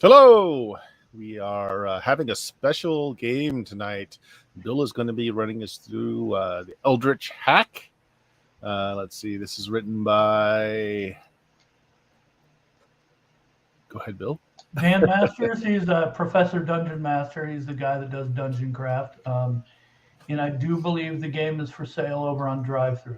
Hello! We are having a special game tonight. Bill is going to be running us through the Eldritch Hack. Let's see, this is written by... Go ahead, Bill. Dan Masters, he's a Professor Dungeon Master. He's the guy that does Dungeon Craft. And I do believe the game is for sale over on Drive-Thru.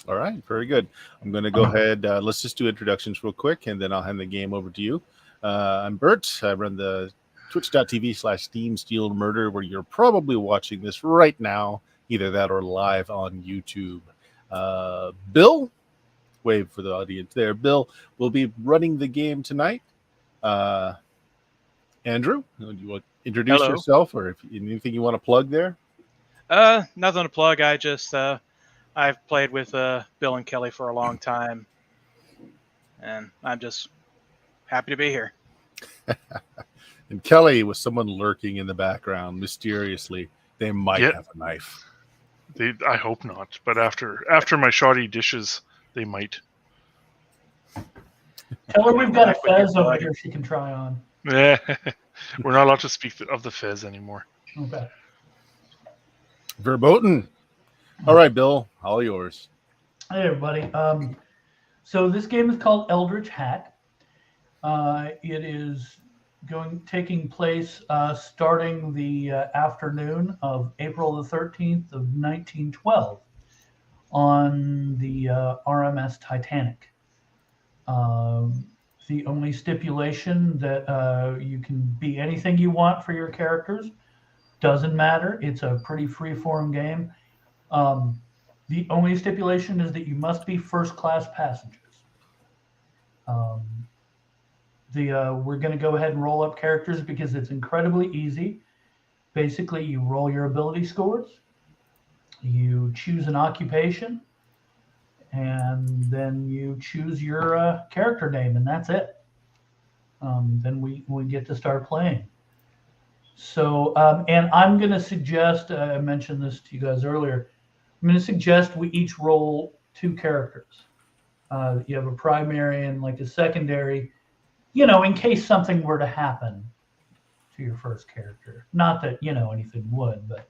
All right, very good. I'm going to go ahead. Let's just do introductions real quick, and then I'll hand the game over to you. I'm Bert. I run the twitch.tv/Steam Steel Murder, where you're probably watching this right now, either that or live on YouTube. Bill, wave for the audience there. Bill will be running the game tonight. Andrew, do you want to introduce yourself, or if anything you want to plug there? Nothing to plug. I've played with Bill and Kelly for a long time, and I'm just happy to be here. And Kelly, with someone lurking in the background mysteriously, they might have a knife. I hope not, but after my shoddy dishes, they might. Tell her we've got a fez over here she can try on. Yeah, we're not allowed to speak of the fez anymore. Okay. Verboten. All right, Bill, all yours. Hey, everybody. So this game is called Eldritch Hack. It is taking place starting the afternoon of April the 13th of 1912 on the RMS Titanic. The only stipulation that you can be anything you want for your characters. Doesn't matter. It's a pretty free-form game. The only stipulation is that you must be first-class passengers. We're going to go ahead and roll up characters because it's incredibly easy. Basically, you roll your ability scores, you choose an occupation, and then you choose your character name, and that's it. Then we get to start playing. So, and I'm going to suggest, I mentioned this to you guys earlier, I'm going to suggest we each roll 2 characters. You have a primary and like a secondary, in case something were to happen to your first character. Not that, anything would, but.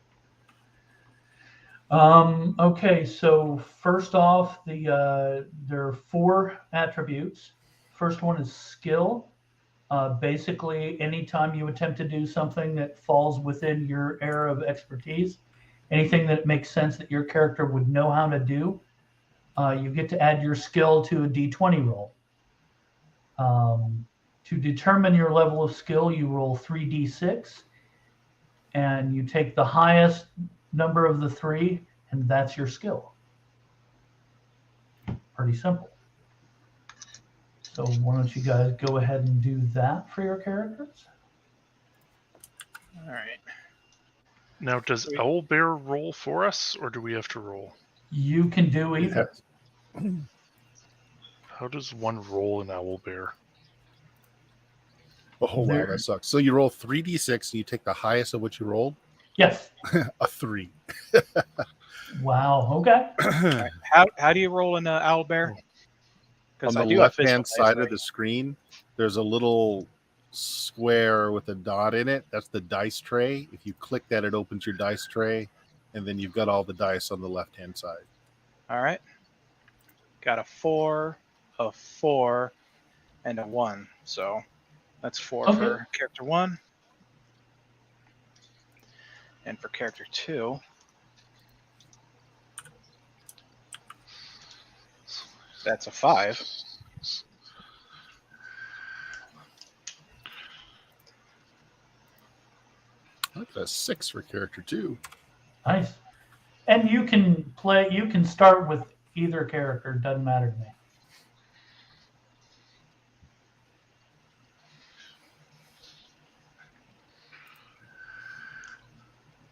Okay, so first off, there are 4 attributes. First one is skill. Basically, anytime you attempt to do something that falls within your area of expertise, anything that makes sense that your character would know how to do, you get to add your skill to a D20 roll. To determine your level of skill, you roll 3d6, and you take the highest number of the 3, and that's your skill. Pretty simple. So why don't you guys go ahead and do that for your characters? All right. Now, does Owlbear roll for us, or do we have to roll? You can do either. How does one roll an Owlbear? Oh, wow, that sucks. So you roll 3d6 and you take the highest of what you rolled? Yes. A 3. Wow, okay. Right. How do you roll an owlbear? On the left-hand side of the screen, there's a little square with a dot in it. That's the dice tray. If you click that, it opens your dice tray, and then you've got all the dice on the left-hand side. All right. Got a 4, a 4, and a 1. So that's 4 for character 1. And for character 2, that's a 5. That's a 6 for character 2. Nice. And you can start with either character, doesn't matter to me.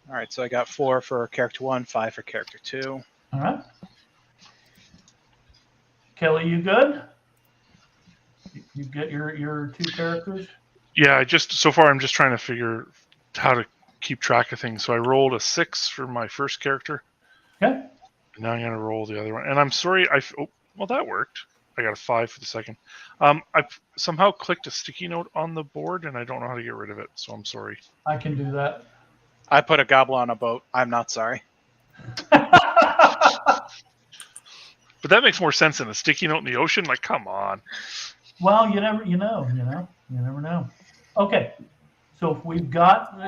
All right, so I got 4 for character 1, 5 for character 2. All right. Kelly, you good? You get your 2 characters? Yeah, so far I'm just trying to figure how to keep track of things. So I rolled a 6 for my first character. Okay. Now I'm going to roll the other one. And I'm sorry, well, that worked. I got a 5 for the second. I somehow clicked a sticky note on the board, and I don't know how to get rid of it, so I'm sorry. I can do that. I put a gobble on a boat. I'm not sorry. But that makes more sense than a sticky note in the ocean. Like, come on. Well, you never know. Okay, so if we've got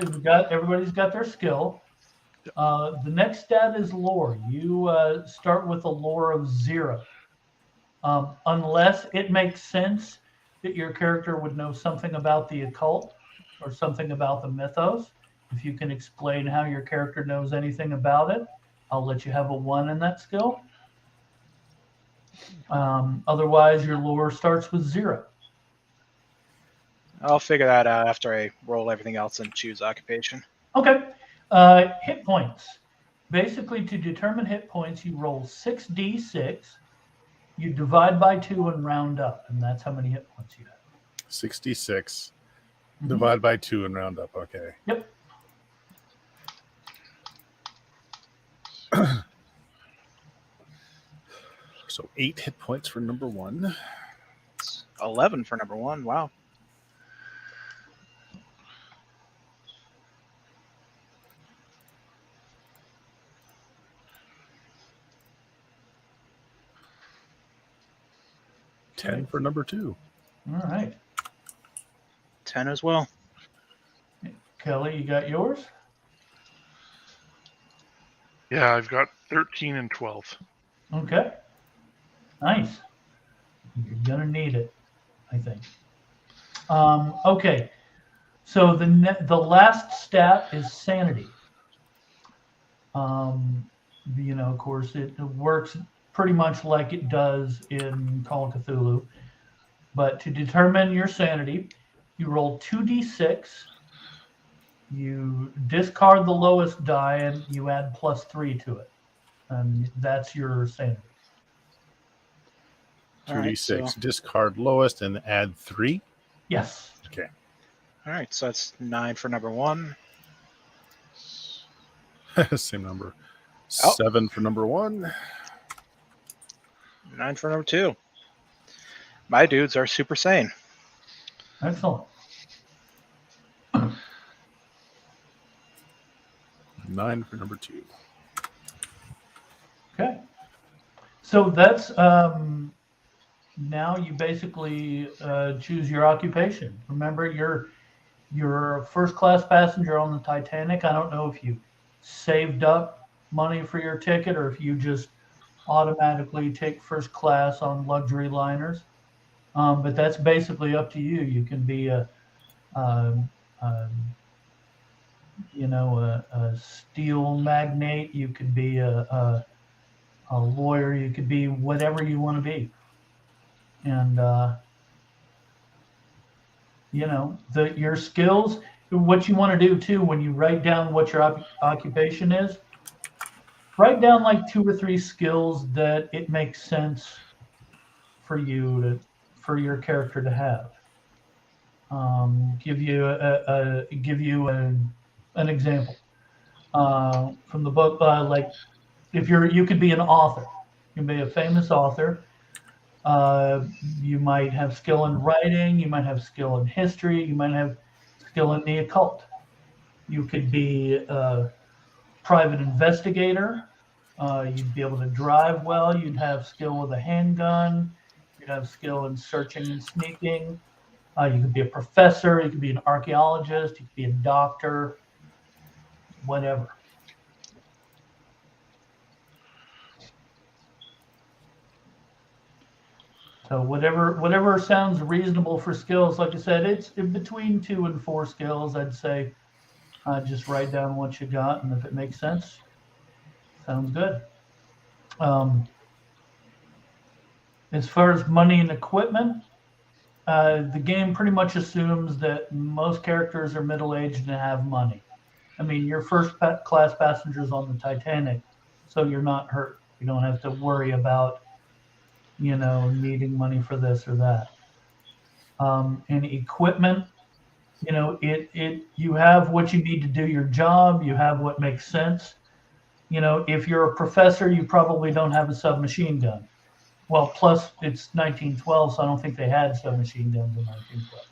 everybody's got their skill. The next stat is lore. You start with a lore of 0, unless it makes sense that your character would know something about the occult or something about the mythos. If you can explain how your character knows anything about it, I'll let you have a 1 in that skill. Otherwise, your lore starts with 0. I'll figure that out after I roll everything else and choose occupation. Okay. Hit points. Basically, to determine hit points, you roll 6d6. You divide by 2 and round up, and that's how many hit points you have. 66. Divide by 2 and round up. Okay. Yep. So 8 hit points for number 1. 11 for number 1. Wow. Ten for number 2. All right. 10 as well. Kelly, you got yours? Yeah, I've got 13 and 12. Okay. Nice. You're gonna need it, I think. Okay. So the last stat is sanity. Of course, it works pretty much like it does in Call of Cthulhu. But to determine your sanity, you roll 2d6. You discard the lowest die, and you add +3 to it. And that's your sanity. 2d6. Discard lowest and add 3. Yes. Okay. All right, so that's 9 for number 1. Same number. Oh. 7 for number 1. 9 for number 2. My dudes are super sane. Excellent. 9 for number 2. Okay. So that's now you basically choose your occupation. Remember, you're a first-class passenger on the Titanic. I don't know if you saved up money for your ticket or if you just automatically take first class on luxury liners. But that's basically up to you. You can be a steel magnate. You could be a lawyer. You could be whatever you want to be. And your skills. What you want to do too, when you write down what your occupation is, write down like 2 or 3 skills that it makes sense for your character to have. Give you an example from the book. Like if you could be an author, you can be a famous author. You might have skill in writing. You might have skill in history. You might have skill in the occult. You could be a private investigator. You'd be able to drive well. You'd have skill with a handgun. You'd have skill in searching and sneaking. You could be a professor. You could be an archaeologist. You could be a doctor. Whatever. So whatever sounds reasonable for skills. Like I said, it's in between 2 and 4 skills. I'd say just write down what you got, and if it makes sense, sounds good. As far as money and equipment, the game pretty much assumes that most characters are middle-aged and have money. I mean, you're first-class passengers on the Titanic, so you're not hurt. You don't have to worry about, needing money for this or that. And equipment, you have what you need to do your job. You have what makes sense. If you're a professor, you probably don't have a submachine gun. Well, plus it's 1912, so I don't think they had submachine guns in 1912.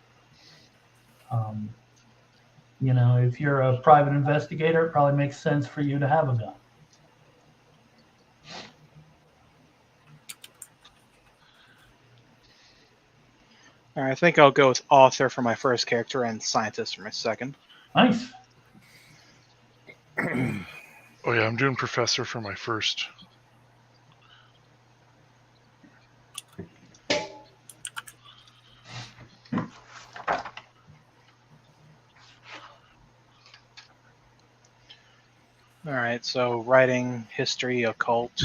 If you're a private investigator, it probably makes sense for you to have a gun. All right, I think I'll go with author for my first character and scientist for my second. Nice. Oh yeah, I'm doing professor for my first. All right, so writing, history, occult.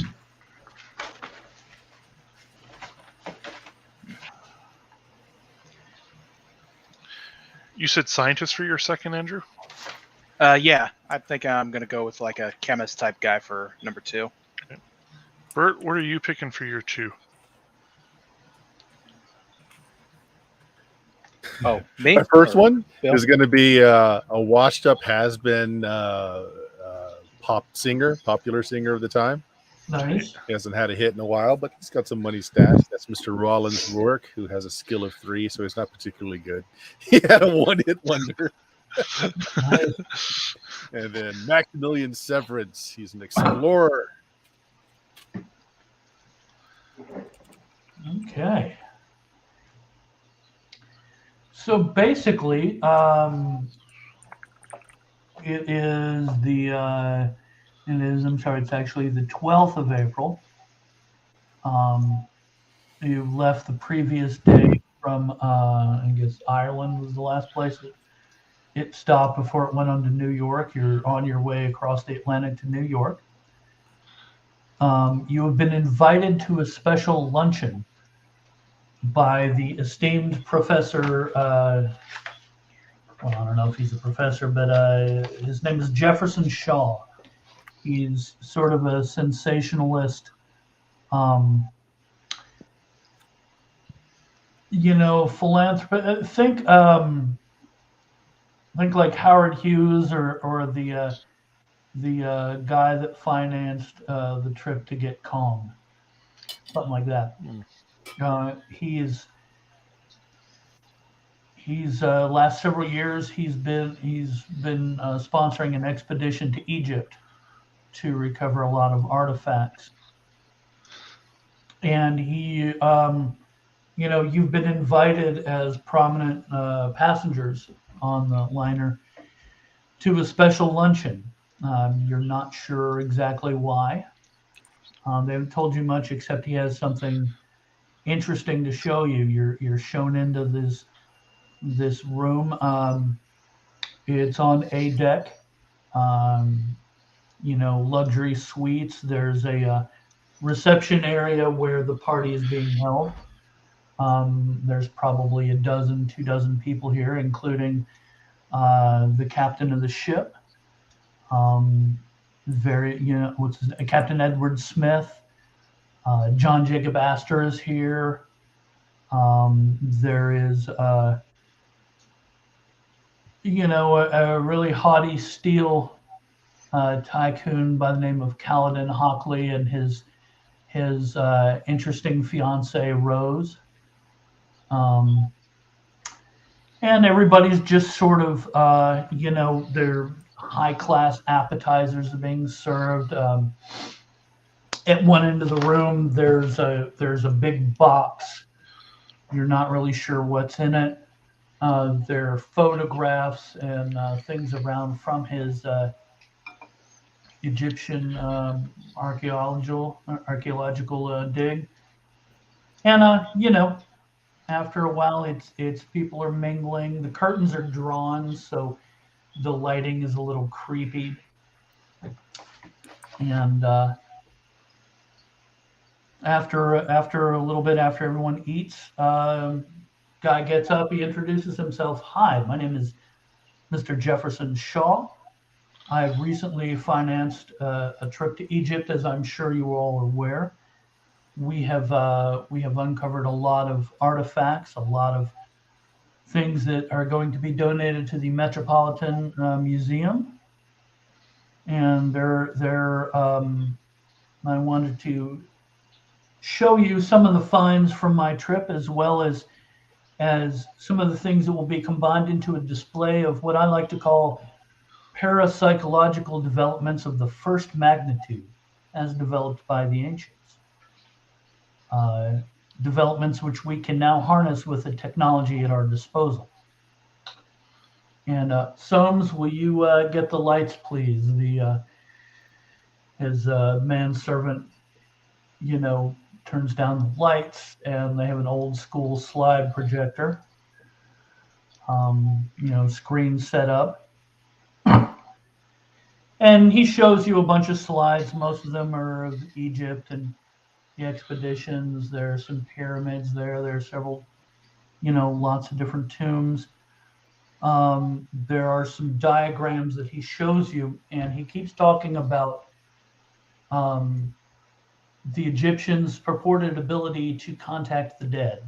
You said scientist for your second, Andrew? Yeah, I think I'm going to go with like a chemist type guy for number 2. Okay. Bert, what are you picking for your 2? Oh, me? My first Or one Bill? is going to be a washed-up has-been popular singer of the time. Nice. He hasn't had a hit in a while, but he's got some money stashed. That's Mr. Rollins Rourke, who has a skill of 3, so he's not particularly good. He had a one-hit wonder. And then Maximilian Severance. He's an explorer. Okay. So basically, it's actually the 12th of April. You left the previous day from, I guess Ireland was the last place it stopped before it went on to New York. You're on your way across the Atlantic to New York. You have been invited to a special luncheon by the esteemed professor. Well, I don't know if he's a professor, but his name is Jefferson Shaw. He's sort of a sensationalist, philanthropist. Think like Howard Hughes or the guy that financed the trip to get calm, something like that. He's last several years he's been sponsoring an expedition to Egypt to recover a lot of artifacts, and he you've been invited as prominent passengers on the liner to a special luncheon. You're not sure exactly why. They haven't told you much except he has something interesting to show you. You're shown into this room. It's on A deck. Luxury suites. There's a reception area where the party is being held. There's probably 2 dozen people here, including the captain of the ship. Captain Edward Smith. John Jacob Astor is here. There is a really haughty steel tycoon by the name of Kaladin Hockley and his interesting fiancee Rose. And everybody's just sort of their high class appetizers are being served. At one end of the room there's a big box. You're not really sure what's in it. There are photographs and things around from his Egyptian archaeological dig. And after a while it's people are mingling. The curtains are drawn, so the lighting is a little creepy. And after a little bit, after everyone eats, guy gets up, he introduces himself. Hi, my name is Mr. Jefferson Shaw. I've recently financed a trip to Egypt, as I'm sure you all are aware. We have uncovered a lot of artifacts, a lot of things that are going to be donated to the Metropolitan Museum. And I wanted to show you some of the finds from my trip, as well as some of the things that will be combined into a display of what I like to call parapsychological developments of the first magnitude, as developed by the ancients. Developments which we can now harness with the technology at our disposal. And Soames, will you get the lights, please? His manservant, turns down the lights, and they have an old school slide projector. Screen set up. And he shows you a bunch of slides. Most of them are of Egypt and the expeditions. There are some pyramids there. There are several, lots of different tombs. There are some diagrams that he shows you, and he keeps talking about the Egyptians' purported ability to contact the dead.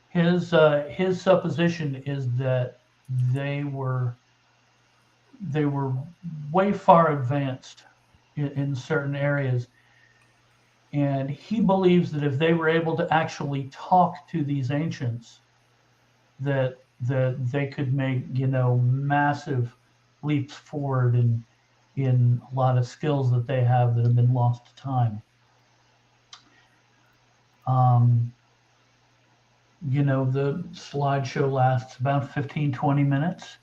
His supposition is that they were way far advanced in certain areas, and he believes that if they were able to actually talk to these ancients, that they could make massive leaps forward in a lot of skills that they have that have been lost to time. The slideshow lasts about 15-20 minutes.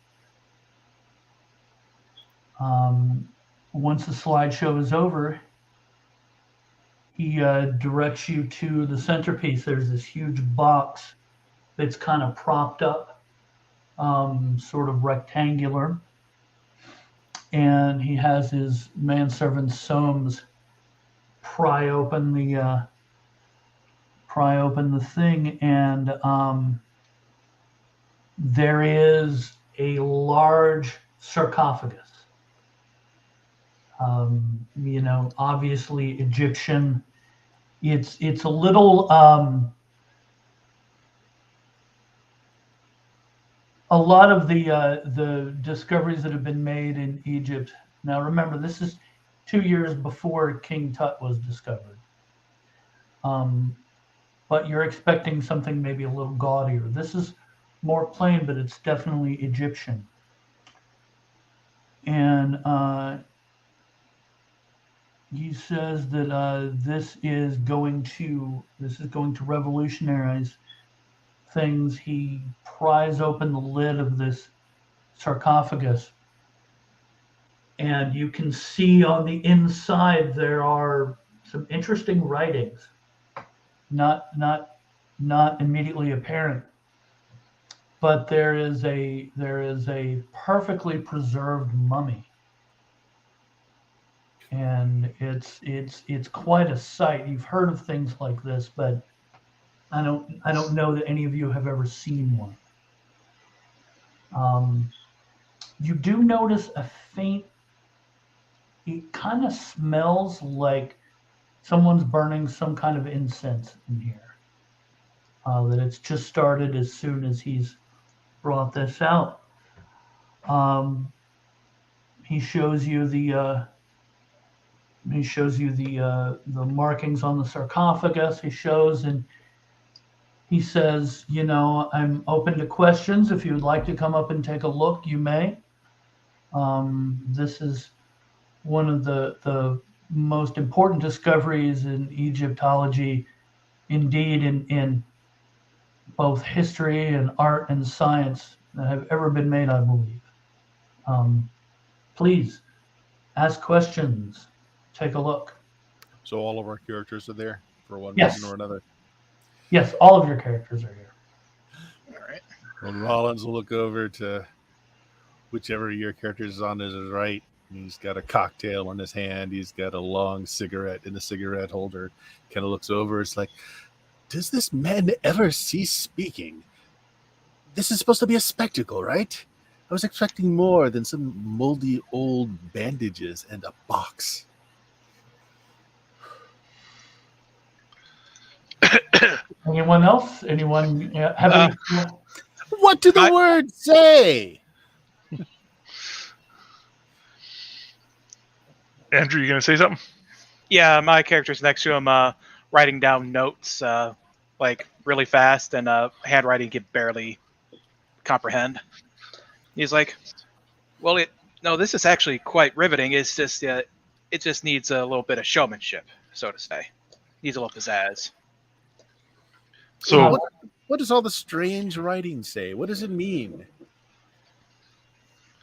Once the slideshow is over, he directs you to the centerpiece. There's this huge box that's kind of propped up, sort of rectangular. And he has his manservant Soames pry open the thing, and there is a large sarcophagus. Obviously Egyptian. It's a little a lot of the discoveries that have been made in Egypt. Now remember, this is 2 years before King Tut was discovered. But you're expecting something maybe a little gaudier. This is more plain, but it's definitely Egyptian. And he says that this is going to revolutionize things. He pries open the lid of this sarcophagus, and you can see on the inside there are some interesting writings, not immediately apparent, but there is a perfectly preserved mummy, and it's quite a sight. You've heard of things like this, but I don't know that any of you have ever seen one. You do notice a faint. It kind of smells like someone's burning some kind of incense in here. That it's just started as soon as he's brought this out. He shows you the markings on the sarcophagus. He says, I'm open to questions. If you would like to come up and take a look, you may. This is one of the most important discoveries in Egyptology, indeed in both history and art and science that have ever been made, I believe. Please ask questions. Take a look. So all of our characters are there for one Yes. reason or another. Yes, all of your characters are here. All right. Well, Rollins will look over to whichever your character is on his right. He's got a cocktail in his hand. He's got a long cigarette in the cigarette holder. Kind of looks over. It's like, does this man ever cease speaking? This is supposed to be a spectacle, right? I was expecting more than some moldy old bandages and a box. Anyone else? Anyone have any? What do the words say? Andrew, you going to say something? Yeah, my character's next to him, writing down notes, like really fast, and handwriting he can barely comprehend. He's like, "Well, no, this is actually quite riveting. It's just, it just needs a little bit of showmanship, so to say. Needs a little pizzazz." So What does all the strange writing say? What does it mean?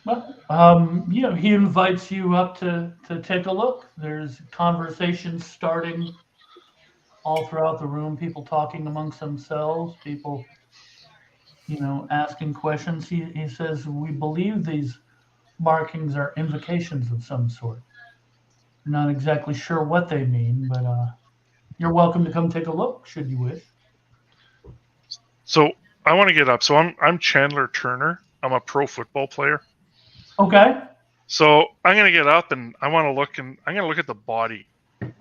Well, he invites you up to take a look. There's conversations starting all throughout the room, people talking amongst themselves, people, asking questions. He says, we believe these markings are invocations of some sort. We're not exactly sure what they mean, but you're welcome to come take a look, should you wish. So I want to get up. So I'm Chandler Turner. I'm a pro football player. Okay. So I'm gonna get up and I want to look, and I'm gonna look at the body. Okay.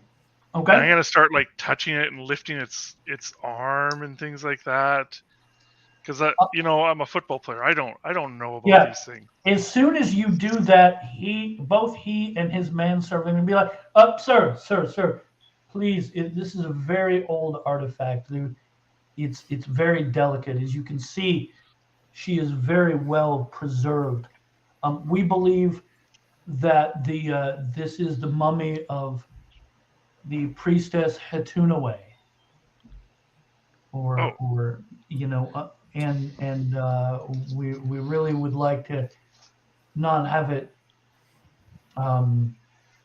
And I'm gonna start like touching it and lifting its arm and things like that. Because I'm a football player. I don't know about these things. As soon as you do that, both he and his manservant will be like, sir, please. This is a very old artifact. It's very delicate. As you can see, she is very well preserved. We believe that this is the mummy of the priestess Hetunaway, and we really would like to not have it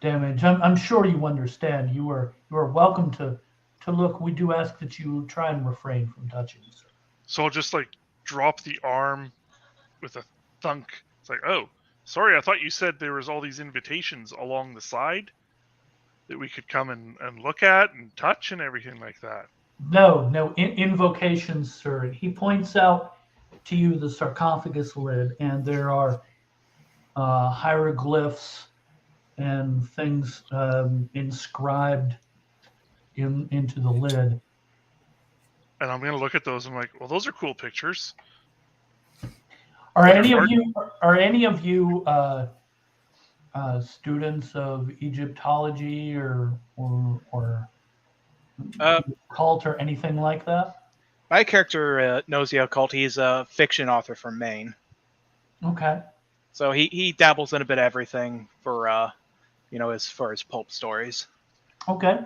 damaged. I'm sure you understand. You are welcome to look. We do ask that you try and refrain from touching. So I'll just like drop the arm with a thunk. It's like, oh, sorry, I thought you said there was all these invitations along the side that we could come and look at and touch and everything like that. No invocations, sir. He points out to you the sarcophagus lid, and there are hieroglyphs and things inscribed into the lid. And I'm going to look at those and I'm like, well, those are cool pictures. Are any of you students of Egyptology or occult or anything like that? My character knows the occult. He's a fiction author from Maine. Okay. So he dabbles in a bit of everything for his pulp stories. Okay.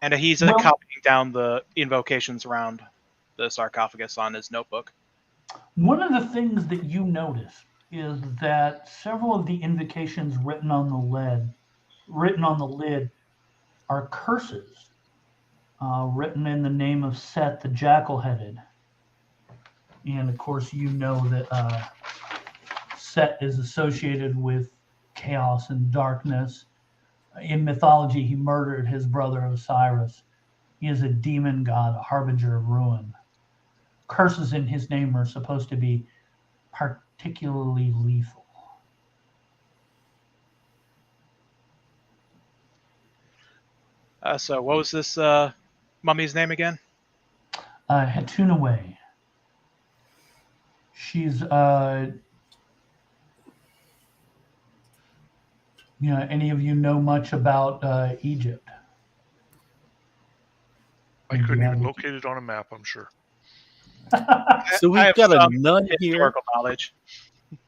And he's copying down the invocations around the sarcophagus on his notebook. One of the things that you notice is that several of the invocations written on the lid are curses, written in the name of Set the Jackal-Headed. And of course, you know that Set is associated with chaos and darkness. In mythology, he murdered his brother Osiris. He is a demon god, a harbinger of ruin. Curses in his name are supposed to be particularly lethal. So what was this mummy's name again? Hetunaway. She's any of you know much about Egypt? I couldn't even locate it on a map, I'm sure. So we've got a nun here. Historical knowledge.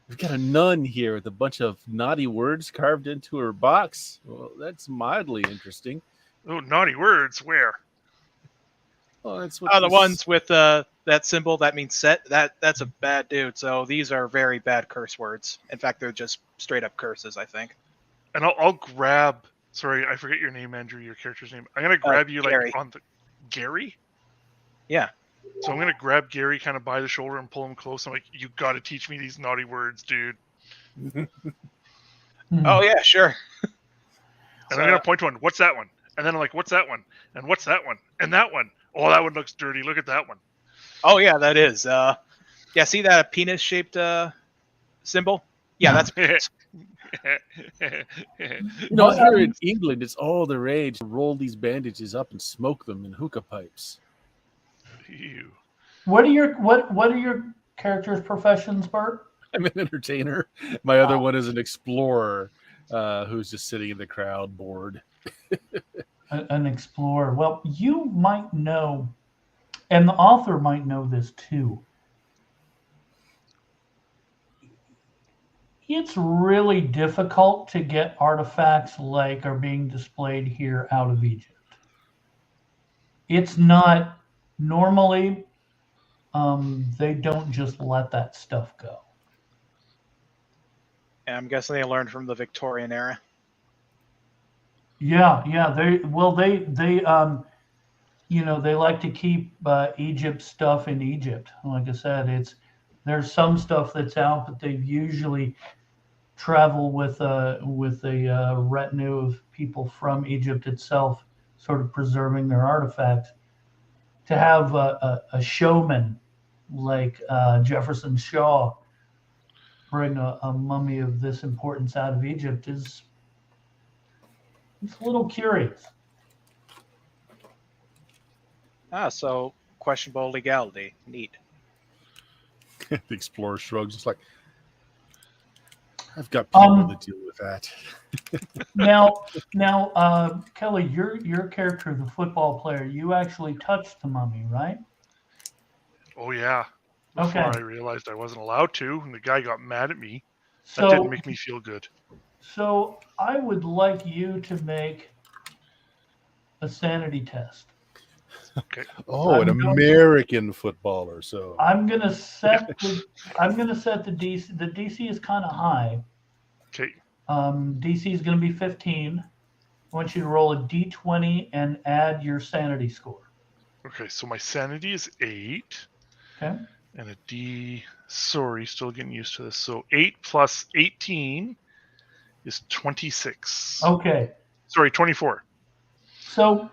We've got a nun here with a bunch of naughty words carved into her box. Well, that's mildly interesting. Oh, naughty words? Where? Well, that's what the ones with that symbol that means Set. That's a bad dude. So these are very bad curse words. In fact, they're just straight up curses, I think. And I'll grab. Sorry, I forget your name, Andrew. Your character's name. I'm gonna grab you Gary. like on the Gary. Yeah. So I'm gonna grab Gary kind of by the shoulder and pull him close. I'm like, you got to teach me these naughty words, dude. Oh yeah, sure. And I'm gonna point to one. What's that one? And then I'm like, what's that one? And what's that one? And that one. Oh, that one looks dirty. Look at that one. Oh yeah, that is. Yeah, see that penis-shaped symbol? Yeah, that's penis. Here in England, it's all the rage to roll these bandages up and smoke them in hookah pipes. Ew. What are your characters' professions, Bert? I'm an entertainer. My other one is an explorer who's just sitting in the crowd, bored. An explorer. Well, you might know, and the author might know this too. It's really difficult to get artifacts like are being displayed here out of Egypt. It's not normally, they don't just let that stuff go. And I'm guessing they learned from the Victorian era. Yeah, they they like to keep Egypt stuff in Egypt. Like I said, there's some stuff that's out, but they've usually travel with a retinue of people from Egypt itself, sort of preserving their artifacts. To have a showman like Jefferson Shaw bring a mummy of this importance out of Egypt it's a little curious. So questionable legality. Neat. The explorer shrugs. It's like, I've got people to deal with that. Now, Kelly, your character, the football player, you actually touched the mummy, right? Oh yeah. Before Okay. I realized I wasn't allowed to, and the guy got mad at me. So, That didn't make me feel good. So I would like you to make a sanity test. Okay. Oh, an American footballer. So I'm gonna set the DC. The DC is kind of high. Okay. DC is gonna be 15. I want you to roll a D20 and add your sanity score. Okay, so my sanity is 8. Okay. And a D. Sorry, still getting used to this. So 8 plus 18 is 26. Okay. Sorry, 24. So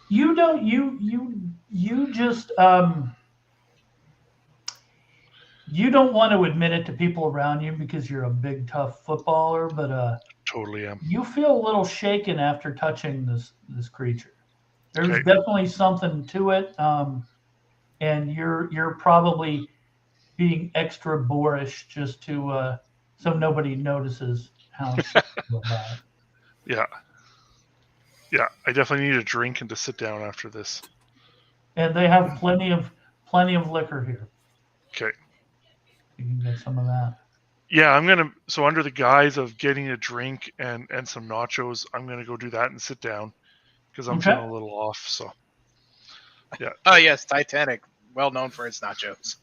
you don't just you don't want to admit it to people around you because you're a big tough footballer, but Totally am. you feel a little shaken after touching this creature. There's Okay. definitely something to it, and you're probably being extra boorish just to so nobody notices how shaken you are. Yeah. Yeah, I definitely need a drink and to sit down after this. And they have plenty of liquor here. Okay. You can get some of that. Yeah, I'm gonna. So under the guise of getting a drink and some nachos, I'm gonna go do that and sit down because I'm feeling a little off. So. Yeah. Oh yes, Titanic, well known for its nachos.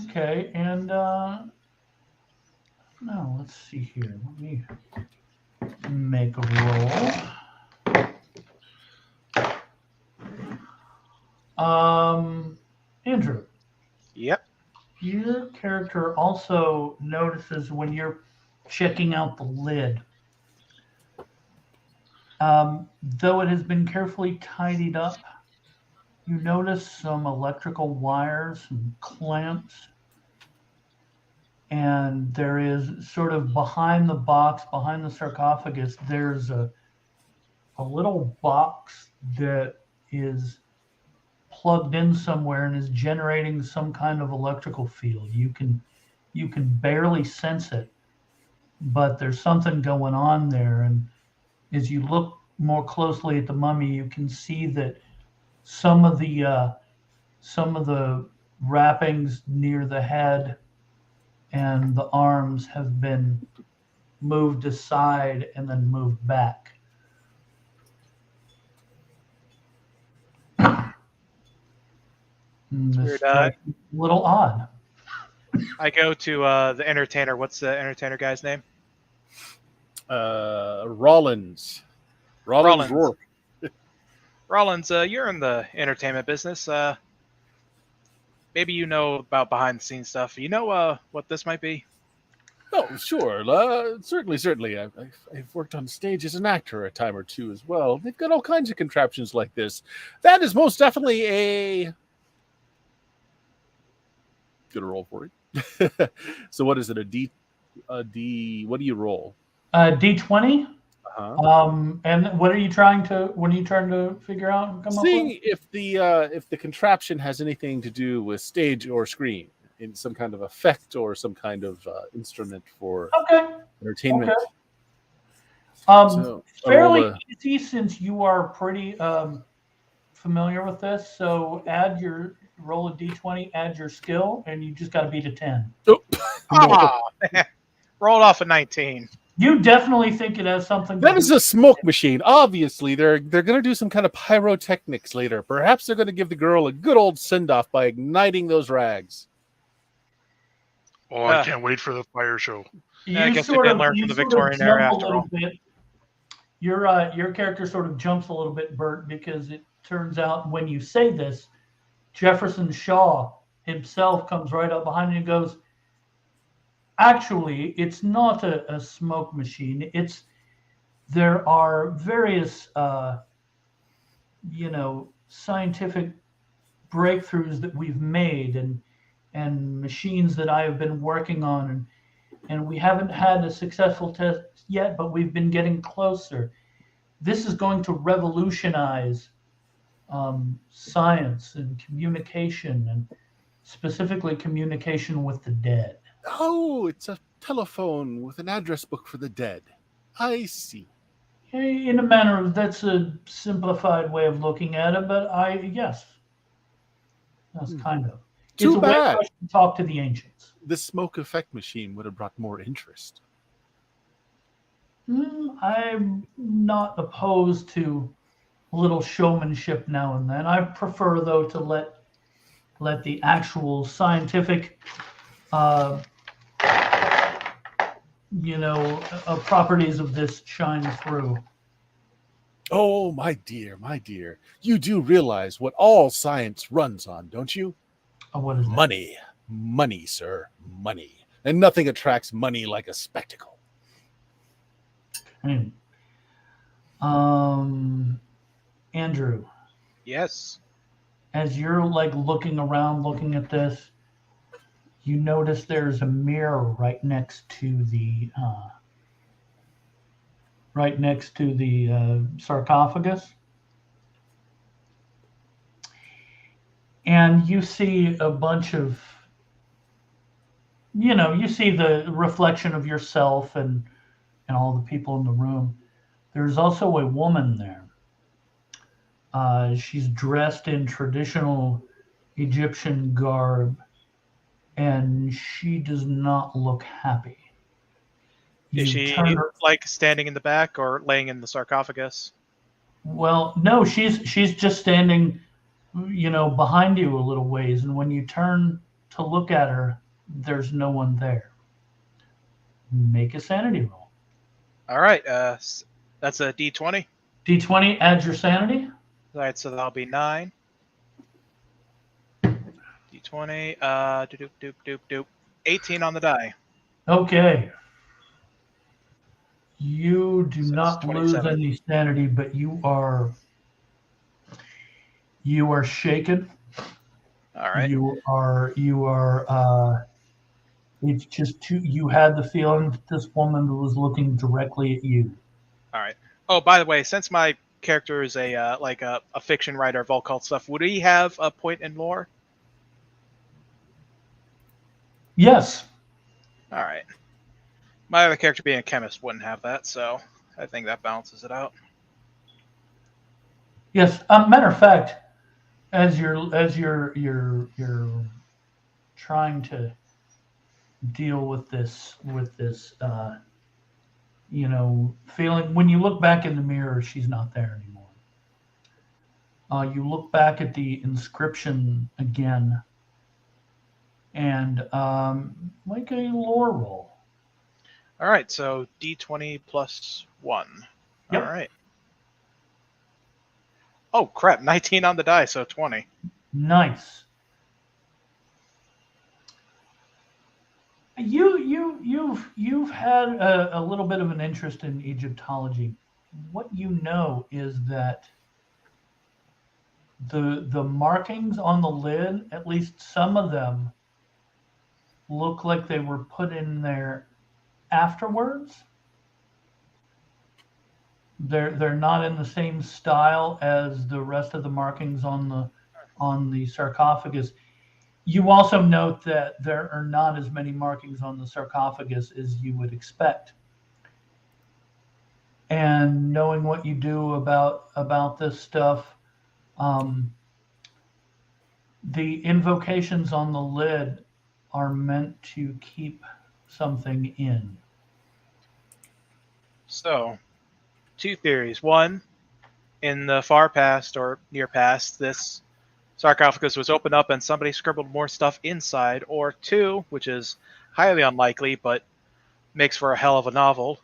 Okay, and now let's see here. Let me make a roll. Andrew. Yep. Your character also notices when you're checking out the lid. Though it has been carefully tidied up, you notice some electrical wires and clamps. And there is sort of behind the box, behind the sarcophagus, there's a little box that is plugged in somewhere and is generating some kind of electrical field. You can barely sense it, but there's something going on there. And as you look more closely at the mummy, you can see that some of the wrappings near the head and the arms have been moved aside and then moved back. This Weird, a little odd. I go to the entertainer. What's the entertainer guy's name? Rollins. Rollins. Rollins, you're in the entertainment business. Maybe you know about behind the scenes stuff. You know what this might be? Oh, sure. Certainly. I've worked on stage as an actor a time or two as well. They've got all kinds of contraptions like this. That is most definitely a... Good roll for it. So what is it? A D? What do you roll? D20. Uh-huh. And what are you trying to figure out and come Seeing up with? if the contraption has anything to do with stage or screen. in some kind of effect or some kind of instrument for Okay. entertainment. Okay. So Fairly easy since you are pretty familiar with this. So roll a d20, add your skill, and you just got to beat a 10. Ah, rolled off a 19. You definitely think it has something to That do is a smoke machine. Obviously, they're going to do some kind of pyrotechnics later. Perhaps they're going to give the girl a good old send-off by igniting those rags. Oh, I can't wait for the fire show. I guess they didn't learn from the Victorian era after all. Your character sort of jumps a little bit, Bert, because it turns out when you say this, Jefferson Shaw himself comes right up behind you and goes, actually, it's not a smoke machine. There are various, scientific breakthroughs that we've made and machines that I have been working on, and we haven't had a successful test yet, but we've been getting closer. This is going to revolutionize science and communication, and specifically communication with the dead. Oh, it's a telephone with an address book for the dead. I see. In a manner, that's a simplified way of looking at it, but yes, that's kind of. Too it's a way bad. for us to talk to the ancients. The smoke effect machine would have brought more interest. I'm not opposed to a little showmanship now and then. I prefer, though, to let the actual scientific, properties of this shine through. Oh, my dear. You do realize what all science runs on, don't you? What is that? Money. Money, sir. Money. And nothing attracts money like a spectacle. Andrew. Yes. As you're looking around, looking at this, you notice there's a mirror right next to the sarcophagus, and you see a bunch of, you see the reflection of yourself and all the people in the room. There's also a woman there. She's dressed in traditional Egyptian garb, and she does not look happy. Is she standing in the back or laying in the sarcophagus? Well, no, she's just standing, behind you a little ways, and when you turn to look at her, there's no one there. Make a sanity roll. All right, that's a D20. D20, add your sanity. All right, so that'll be 9. D20, doop. 18 on the die. Okay. You do not lose any sanity, but you are shaken. All right. You are it's just you had the feeling that this woman was looking directly at you. All right. Oh, by the way, since my character is a fiction writer of occult stuff, would he have a point in lore? Yes. All right. My other character, being a chemist, wouldn't have that, so I think that balances it out. Yes. Matter of fact, as you're trying to deal with this feeling, when you look back in the mirror, she's not there anymore. You look back at the inscription again, and make a lore roll. All right, so D20 plus 1. Yep. All right. Oh crap! 19 on the die, so 20. Nice. You've had a little bit of an interest in Egyptology. What you know is that the markings on the lid, at least some of them, look like they were put in there afterwards. They're not in the same style as the rest of the markings on the sarcophagus. You also note that there are not as many markings on the sarcophagus as you would expect. And knowing what you do about this stuff, the invocations on the lid are meant to keep something in. So, two theories. One, in the far past or near past, this sarcophagus was opened up and somebody scribbled more stuff inside. Or two, which is highly unlikely but makes for a hell of a novel,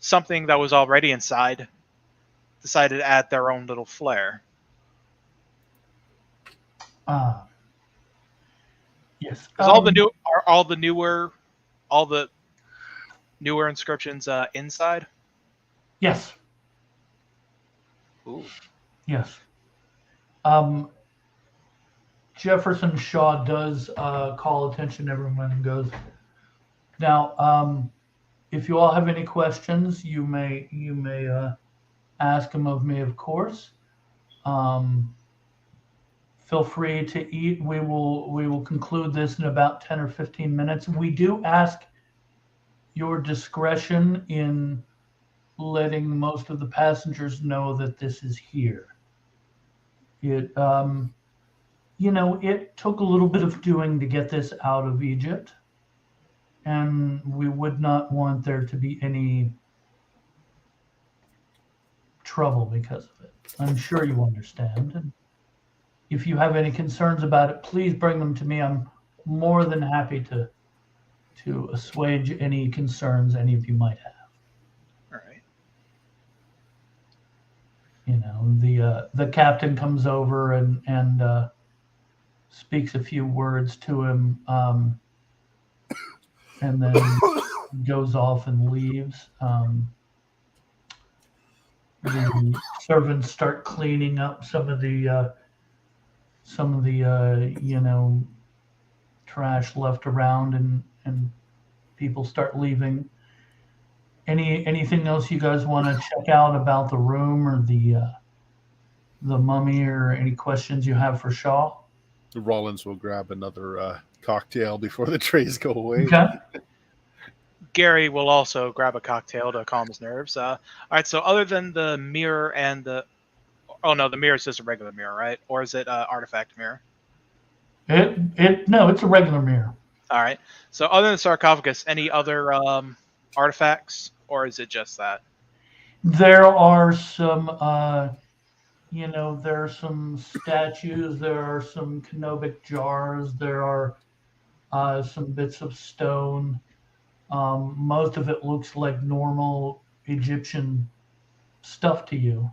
something that was already inside decided to add their own little flair. Yes. Because all the newer inscriptions inside. Yes. Ooh. Yes. Jefferson Shaw does call attention to everyone and goes, now, if you all have any questions, you may ask them of me, of course. Feel free to eat. We will conclude this in about 10 or 15 minutes. We do ask your discretion in letting most of the passengers know that this is here. It it took a little bit of doing to get this out of Egypt, and we would not want there to be any trouble because of it. I'm sure you understand. And if you have any concerns about it, please bring them to me. I'm more than happy to assuage any concerns any of you might have. All right. The captain comes over and speaks a few words to him, and then goes off and leaves. The servants start cleaning up some of the trash left around, and people start leaving. Anything else you guys want to check out about the room or the mummy, or any questions you have for Shaw? Rollins will grab another cocktail before the trays go away. Okay. Gary will also grab a cocktail to calm his nerves. All right, so other than the mirror and the mirror is just a regular mirror, right? Or is it an artifact mirror? No, it's a regular mirror. All right. So other than the sarcophagus, any other artifacts, or is it just that? There are some, there are some statues. There are some canopic jars. There are some bits of stone. Most of it looks like normal Egyptian stuff to you.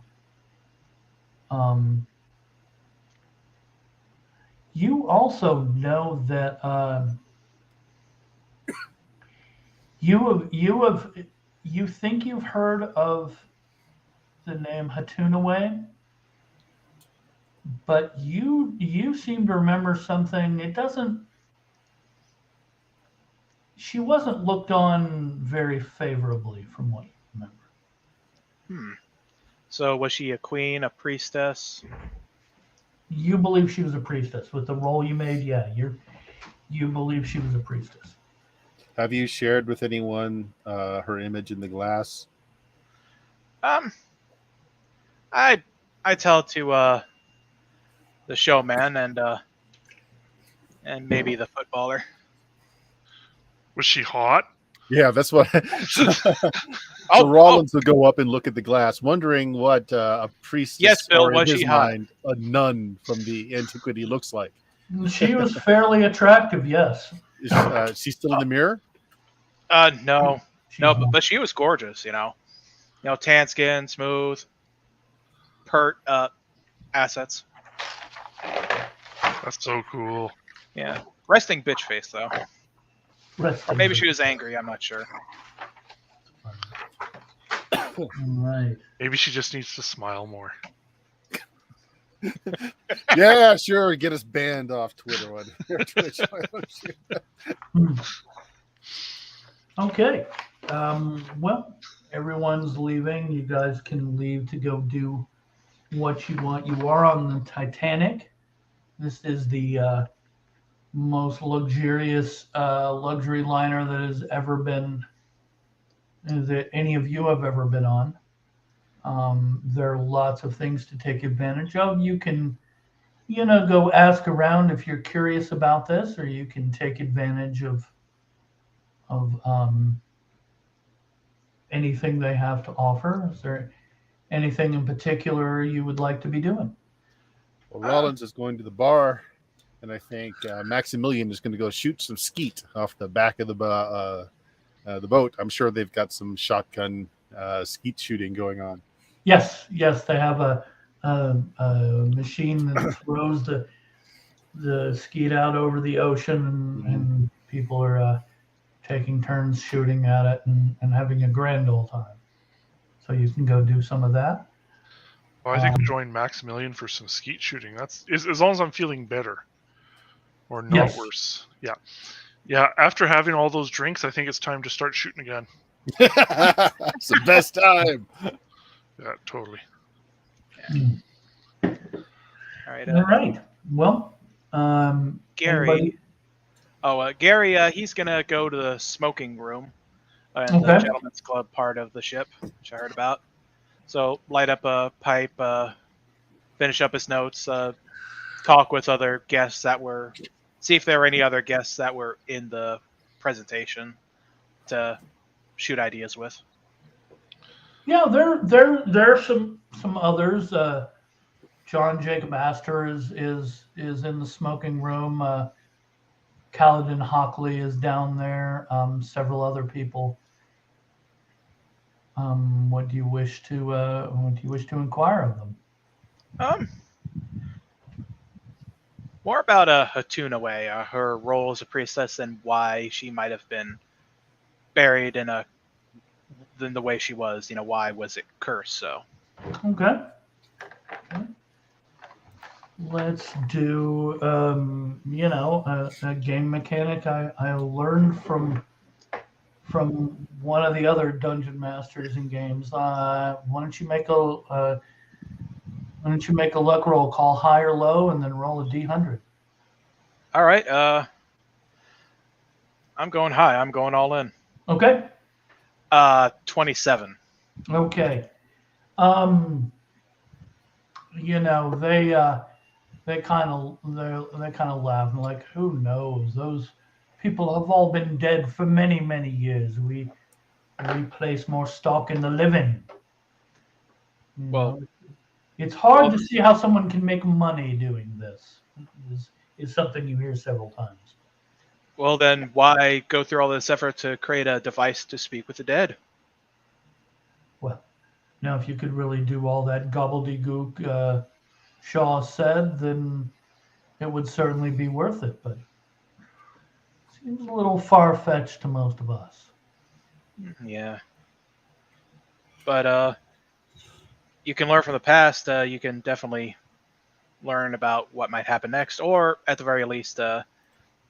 You also know that you think you've heard of the name Hatunaway, but you seem to remember something. It doesn't. She wasn't looked on very favorably, from what you remember. So was she a queen, a priestess? You believe she was a priestess with the role you made. Yeah, you believe she was a priestess. Have you shared with anyone her image in the glass? I tell it to the showman and maybe the footballer. Was she hot? Yeah, that's what. So Rollins would go up and look at the glass, wondering what a priestess, yes, Bill, or in was his she hot? mind, a nun from the antiquity looks like. She was fairly attractive, yes. Is she still in the mirror? No, but she was gorgeous. Tan skin, smooth, pert assets. That's so cool. Yeah, resting bitch face though. Resting. Or maybe she was angry. I'm not sure. All right. Maybe she just needs to smile more. Yeah, sure. Get us banned off Twitter. Okay. Well, everyone's leaving. You guys can leave to go do what you want. You are on the Titanic. This is the most luxurious luxury liner that has ever been, that any of you have ever been on. There are lots of things to take advantage of. You can, go ask around if you're curious about this, or you can take advantage of anything they have to offer. Is there anything in particular you would like to be doing? Well, Rollins is going to the bar, and I think Maximilian is going to go shoot some skeet off the back of the boat. I'm sure they've got some shotgun skeet shooting going on. Yes, they have a machine that throws the skeet out over the ocean, and people are taking turns shooting at it and having a grand old time. So you can go do some of that. Well, I think I'll join Maximilian for some skeet shooting. That's as long as I'm feeling better or not worse. Yeah. After having all those drinks, I think it's time to start shooting again. It's the best time. Yeah, totally. All right. All right. Well, Gary. anybody? Gary, he's gonna go to the smoking room in the gentleman's club part of the ship, which I heard about. So light up a pipe, finish up his notes, talk with other guests see if there were any other guests that were in the presentation to shoot ideas with. Yeah, there are some others. John Jacob Astor is in the smoking room. Kaladin Hockley is down there. Several other people. What do you wish to inquire of them? More about Hatunaway, her role as a priestess, and why she might have been buried in the way she was. Why was it cursed? So. Okay. Let's do a game mechanic I learned from one of the other dungeon masters in games. Why don't you make a luck roll, call high or low, and then roll a d100. All right. I'm going high. I'm going all in. Okay. 27. Okay. They kind of laugh and like, who knows? Those people have all been dead for many, many years. We place more stock in the living. It's hard to see how someone can make money doing this. Is something you hear several times. Well, then why go through all this effort to create a device to speak with the dead? Well, now if you could really do all that gobbledygook Shaw said, then it would certainly be worth it, but it seems a little far-fetched to most of us. Yeah. But you can learn from the past. You can definitely learn about what might happen next, or at the very least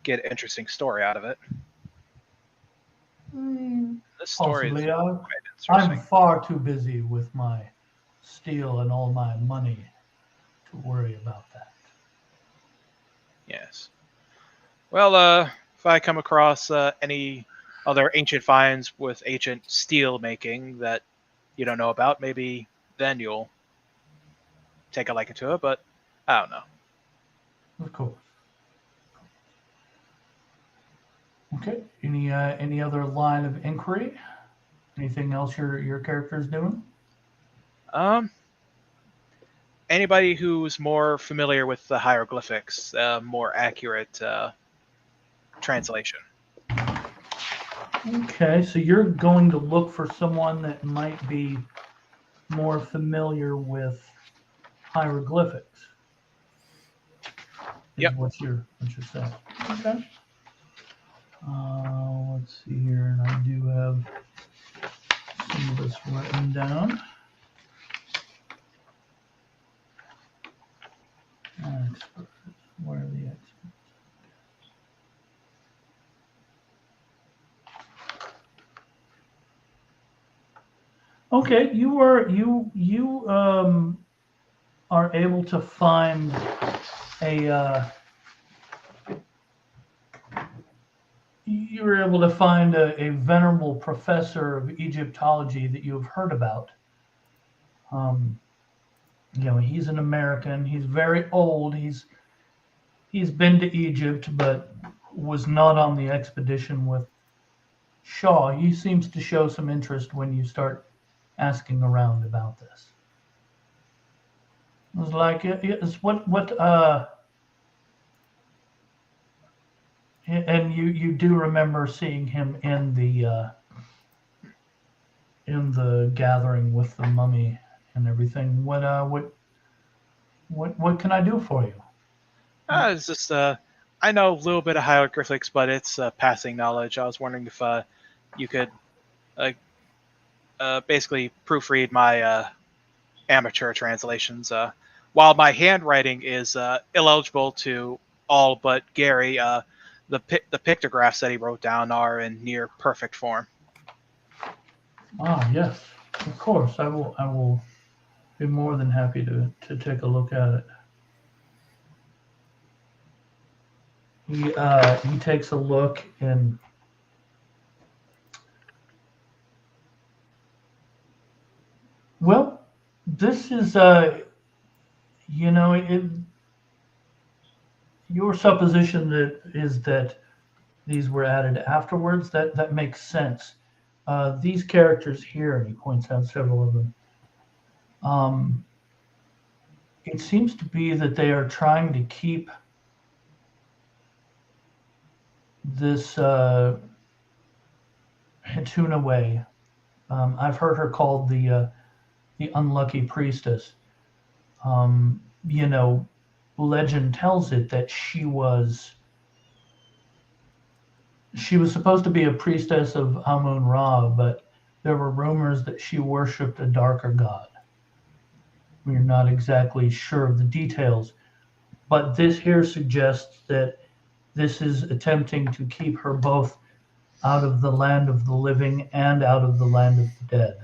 get an interesting story out of it. This story Possibly. is quite interesting. I'm far too busy with my steel and all my money to worry about that. Yes. Well, if I come across any other ancient finds with ancient steel making that you don't know about, maybe then you'll take a liking to it, but I don't know. Of course. Okay. Any other line of inquiry? Anything else your character's doing? Anybody who's more familiar with the hieroglyphics, more accurate translation. Okay, so you're going to look for someone that might be more familiar with hieroglyphics. Yep. What you're saying. Okay. Let's see here, and I do have some of this written down. Experts. Where are the experts? Okay, you are able to find a you were able to find a venerable professor of Egyptology that you've heard about. He's an American. He's very old. He's been to Egypt, but was not on the expedition with Shaw. He seems to show some interest when you start asking around about this. It was like it's and you do remember seeing him in the gathering with the mummy and everything. What can I do for you? It's just I know a little bit of hieroglyphics, but it's passing knowledge. I was wondering if you could basically proofread my amateur translations. While my handwriting is illegible to all but Gary, the pictographs that he wrote down are in near perfect form. Ah, yes, of course. I will be more than happy to take a look at it. He takes a look and well, this is your supposition that these were added afterwards. That makes sense. These characters here, and he points out several of them. It seems to be that they are trying to keep this Hatun away. I've heard her called the Unlucky Priestess. Legend tells it that she was supposed to be a priestess of Amun-Ra, but there were rumors that she worshipped a darker god. We're not exactly sure of the details, but this here suggests that this is attempting to keep her both out of the land of the living and out of the land of the dead.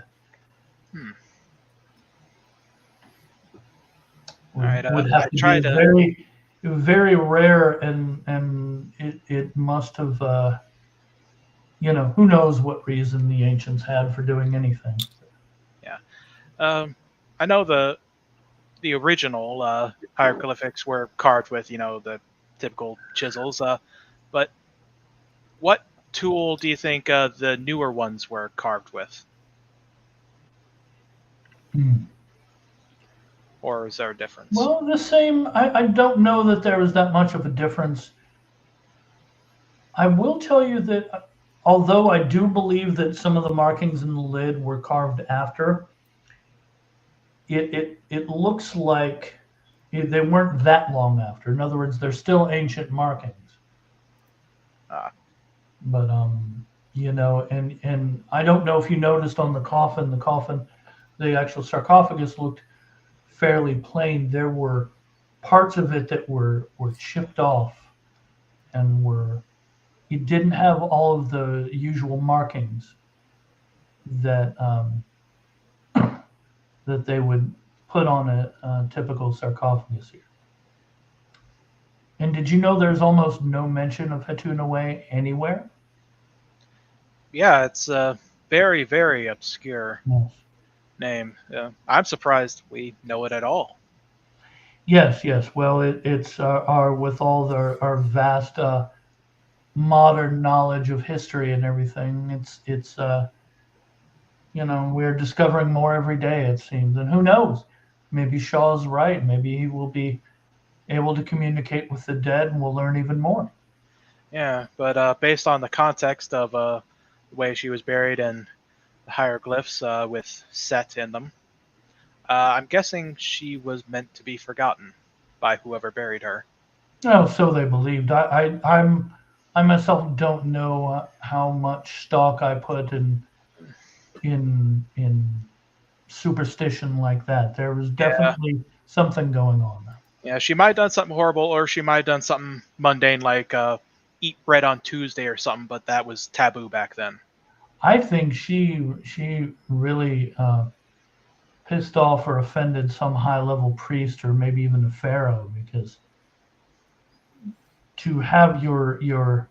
All right, would have to be very, very rare, and it must have, who knows what reason the ancients had for doing anything. Yeah, I know the original hieroglyphics were carved with the typical chisels, but what tool do you think the newer ones were carved with? Or is there a difference? Well, the same. I don't know that there was that much of a difference. I will tell you that although I do believe that some of the markings in the lid were carved after, it looks like they weren't that long after. In other words, they're still ancient markings. But and I don't know if you noticed on the coffin, the actual sarcophagus looked fairly plain. There were parts of it that were chipped off and it didn't have all of the usual markings that that they would put on a typical sarcophagus here. And did you know there's almost no mention of Hatun anywhere? Yeah, it's a very, very obscure name. I'm surprised we know it at all. Yes. Well, it's with all our vast modern knowledge of history and everything. It's we're discovering more every day, it seems. And who knows? Maybe Shaw's right. Maybe he will be able to communicate with the dead, and we'll learn even more. Yeah, but based on the context of the way she was buried and the hieroglyphs with Set in them, I'm guessing she was meant to be forgotten by whoever buried her. Oh, so they believed. I myself don't know how much stock I put in superstition like that. There was definitely something going on there. Yeah, she might have done something horrible, or she might have done something mundane like eat bread on Tuesday or something, but that was taboo back then. I think she really pissed off or offended some high-level priest or maybe even a pharaoh, because to have your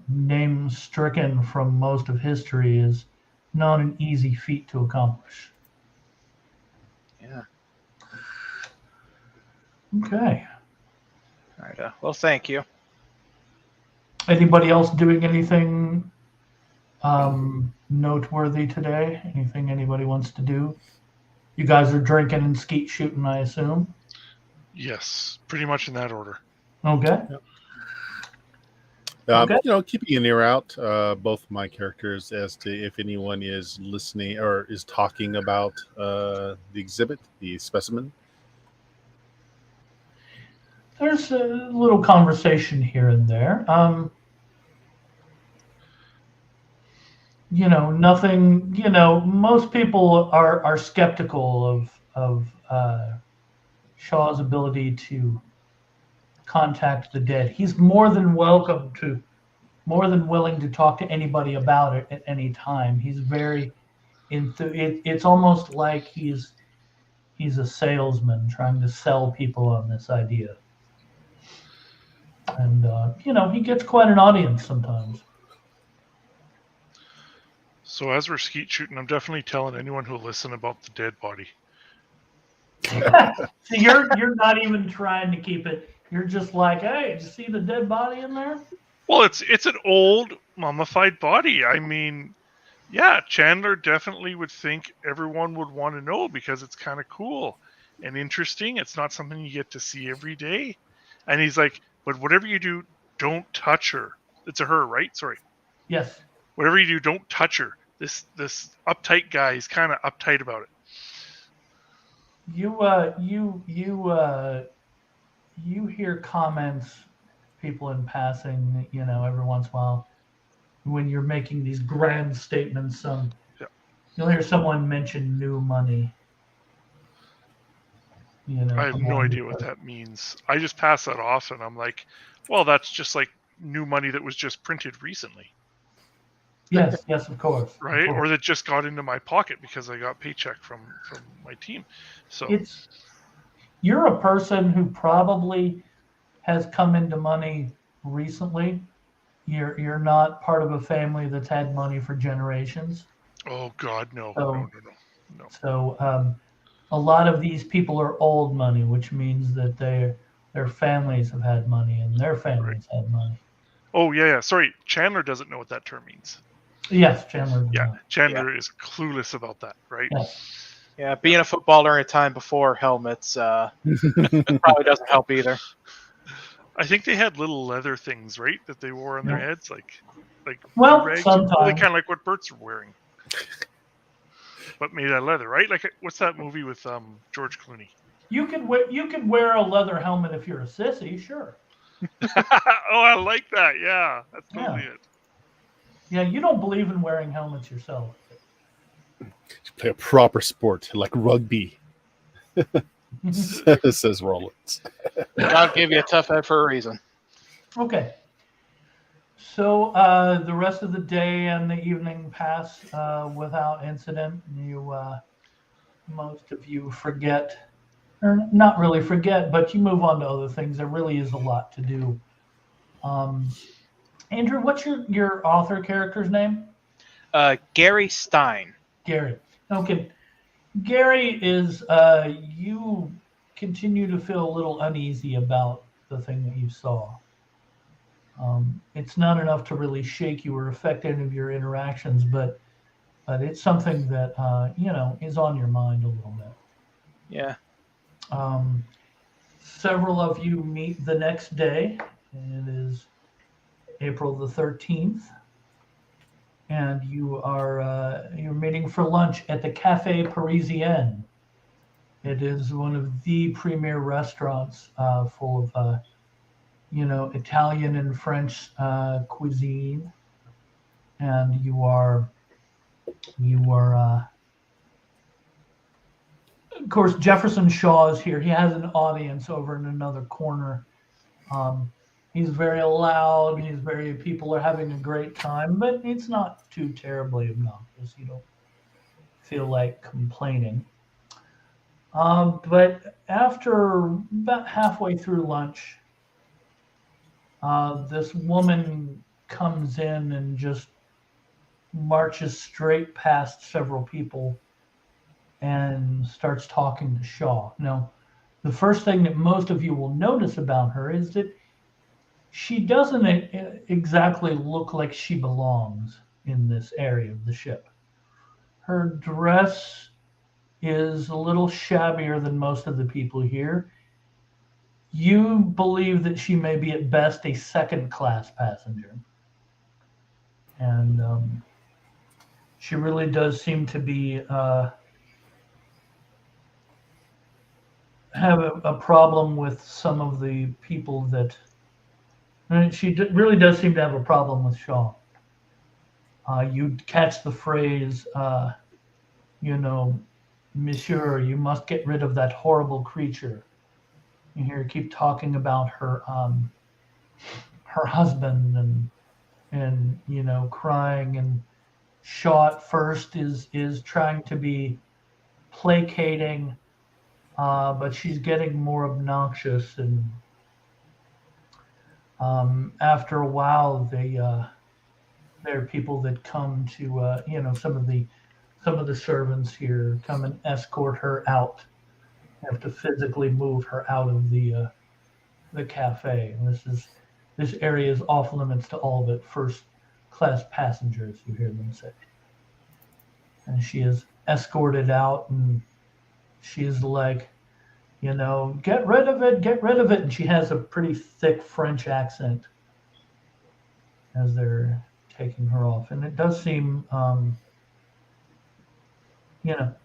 name stricken from most of history is not an easy feat to accomplish. Yeah. Okay. All right. Well, thank you. Anybody else doing anything noteworthy today? Anything anybody wants to do? You guys are drinking and skeet shooting, I assume. Yes, pretty much in that order. Okay. Okay. Keeping an ear out, both my characters, as to if anyone is listening or is talking about the exhibit, the specimen. There's a little conversation here and there. Nothing. Most people are skeptical of Shaw's ability to contact the dead. He's more than willing to talk to anybody about it at any time. He's very it's almost like he's a salesman trying to sell people on this idea. And he gets quite an audience sometimes. So as we're skeet shooting, I'm definitely telling anyone who'll listen about the dead body. So you're not even trying to keep it. You're just like, hey, did you see the dead body in there? Well, it's an old mummified body. I mean, yeah, Chandler definitely would think everyone would want to know because it's kind of cool and interesting. It's not something you get to see every day. And he's like, but whatever you do, don't touch her. It's a her, right? Sorry. Yes. Whatever you do, don't touch her. This uptight guy is kind of uptight about it. You hear comments, people in passing, every once in a while, when you're making these grand statements. You'll hear someone mention new money. I have no idea what that means. I just pass that off, and I'm like, well, that's just like new money that was just printed recently. Yes, of course. Right? Of course. Or that just got into my pocket because I got paycheck from my team. So you're a person who probably has come into money recently. You're not part of a family that's had money for generations. Oh God, no. So a lot of these people are old money, which means that their families have had money and their families had money. Oh yeah. Sorry, Chandler doesn't know what that term means. Yes, Chandler. Yeah, Chandler is clueless about that, right? Yes. Yeah, being a footballer in a time before helmets probably doesn't help either. I think they had little leather things, right, that they wore on their heads, like rags. Sometimes. Really kind of like what Bert's wearing, but made out of leather, right? Like what's that movie with George Clooney? You could wear a leather helmet if you're a sissy, sure. Oh, I like that. Yeah, that's totally it. Yeah, you don't believe in wearing helmets yourself. You play a proper sport like rugby, says Rollins. God gave you a tough head for a reason. Okay. So the rest of the day and the evening pass without incident. Most of you forget, or not really forget, but you move on to other things. There really is a lot to do. Andrew, what's your author character's name? Gary Stein. Gary. Okay. Gary is, you continue to feel a little uneasy about the thing that you saw. It's not enough to really shake you or affect any of your interactions, but it's something that, is on your mind a little bit. Yeah. Several of you meet the next day. It is April the 13th. And you're meeting for lunch at the Café Parisien. It is one of the premier restaurants full of, Italian and French cuisine. And you are, of course, Jefferson Shaw is here. He has an audience over in another corner. He's very loud. People are having a great time, but it's not too terribly obnoxious. You don't feel like complaining. But after about halfway through lunch, this woman comes in and just marches straight past several people and starts talking to Shaw. Now, the first thing that most of you will notice about her is that she doesn't exactly look like she belongs in this area of the ship. Her dress is a little shabbier than most of the people here. You believe that she may be at best a second-class passenger. And she really does seem to be have a problem with some of the people that. And she really does seem to have a problem with Shaw. You catch the phrase, Monsieur, you must get rid of that horrible creature. You hear her keep talking about her husband and crying, and Shaw at first is trying to be placating, but she's getting more obnoxious, and after a while there are people that come to some of the servants here come and escort her out. You have to physically move her out of the cafe. And this area is off limits to all but first class passengers, you hear them say. And she is escorted out, and she is like, get rid of it, get rid of it. And she has a pretty thick French accent as they're taking her off. And it does seem,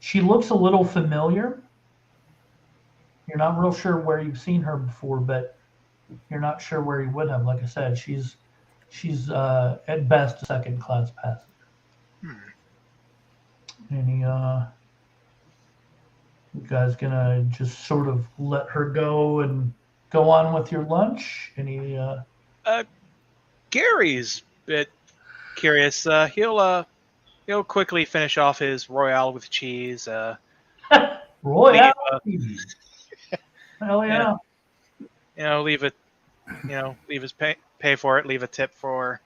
she looks a little familiar. You're not real sure where you've seen her before, but you're not sure where you would have. Like I said, she's at best a second class passenger. Any you guys gonna just sort of let her go and go on with your lunch? Any Gary's a bit curious. He'll quickly finish off his Royale with cheese. Royale. Hell yeah. Leave his pay for it, leave a tip for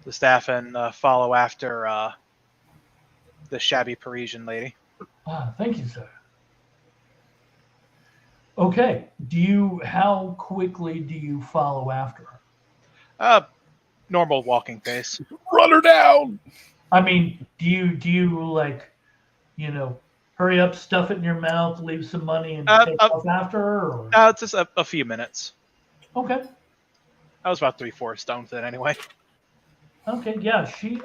the staff, and follow after the shabby Parisian lady. Thank you, sir. Okay. How quickly do you follow after her? Normal walking pace. Run her down. I mean, do you like, hurry up, stuff it in your mouth, leave some money, and take off after her? Or? No, it's just a few minutes. Okay. I was about 3/4 done with it anyway. Okay, yeah. She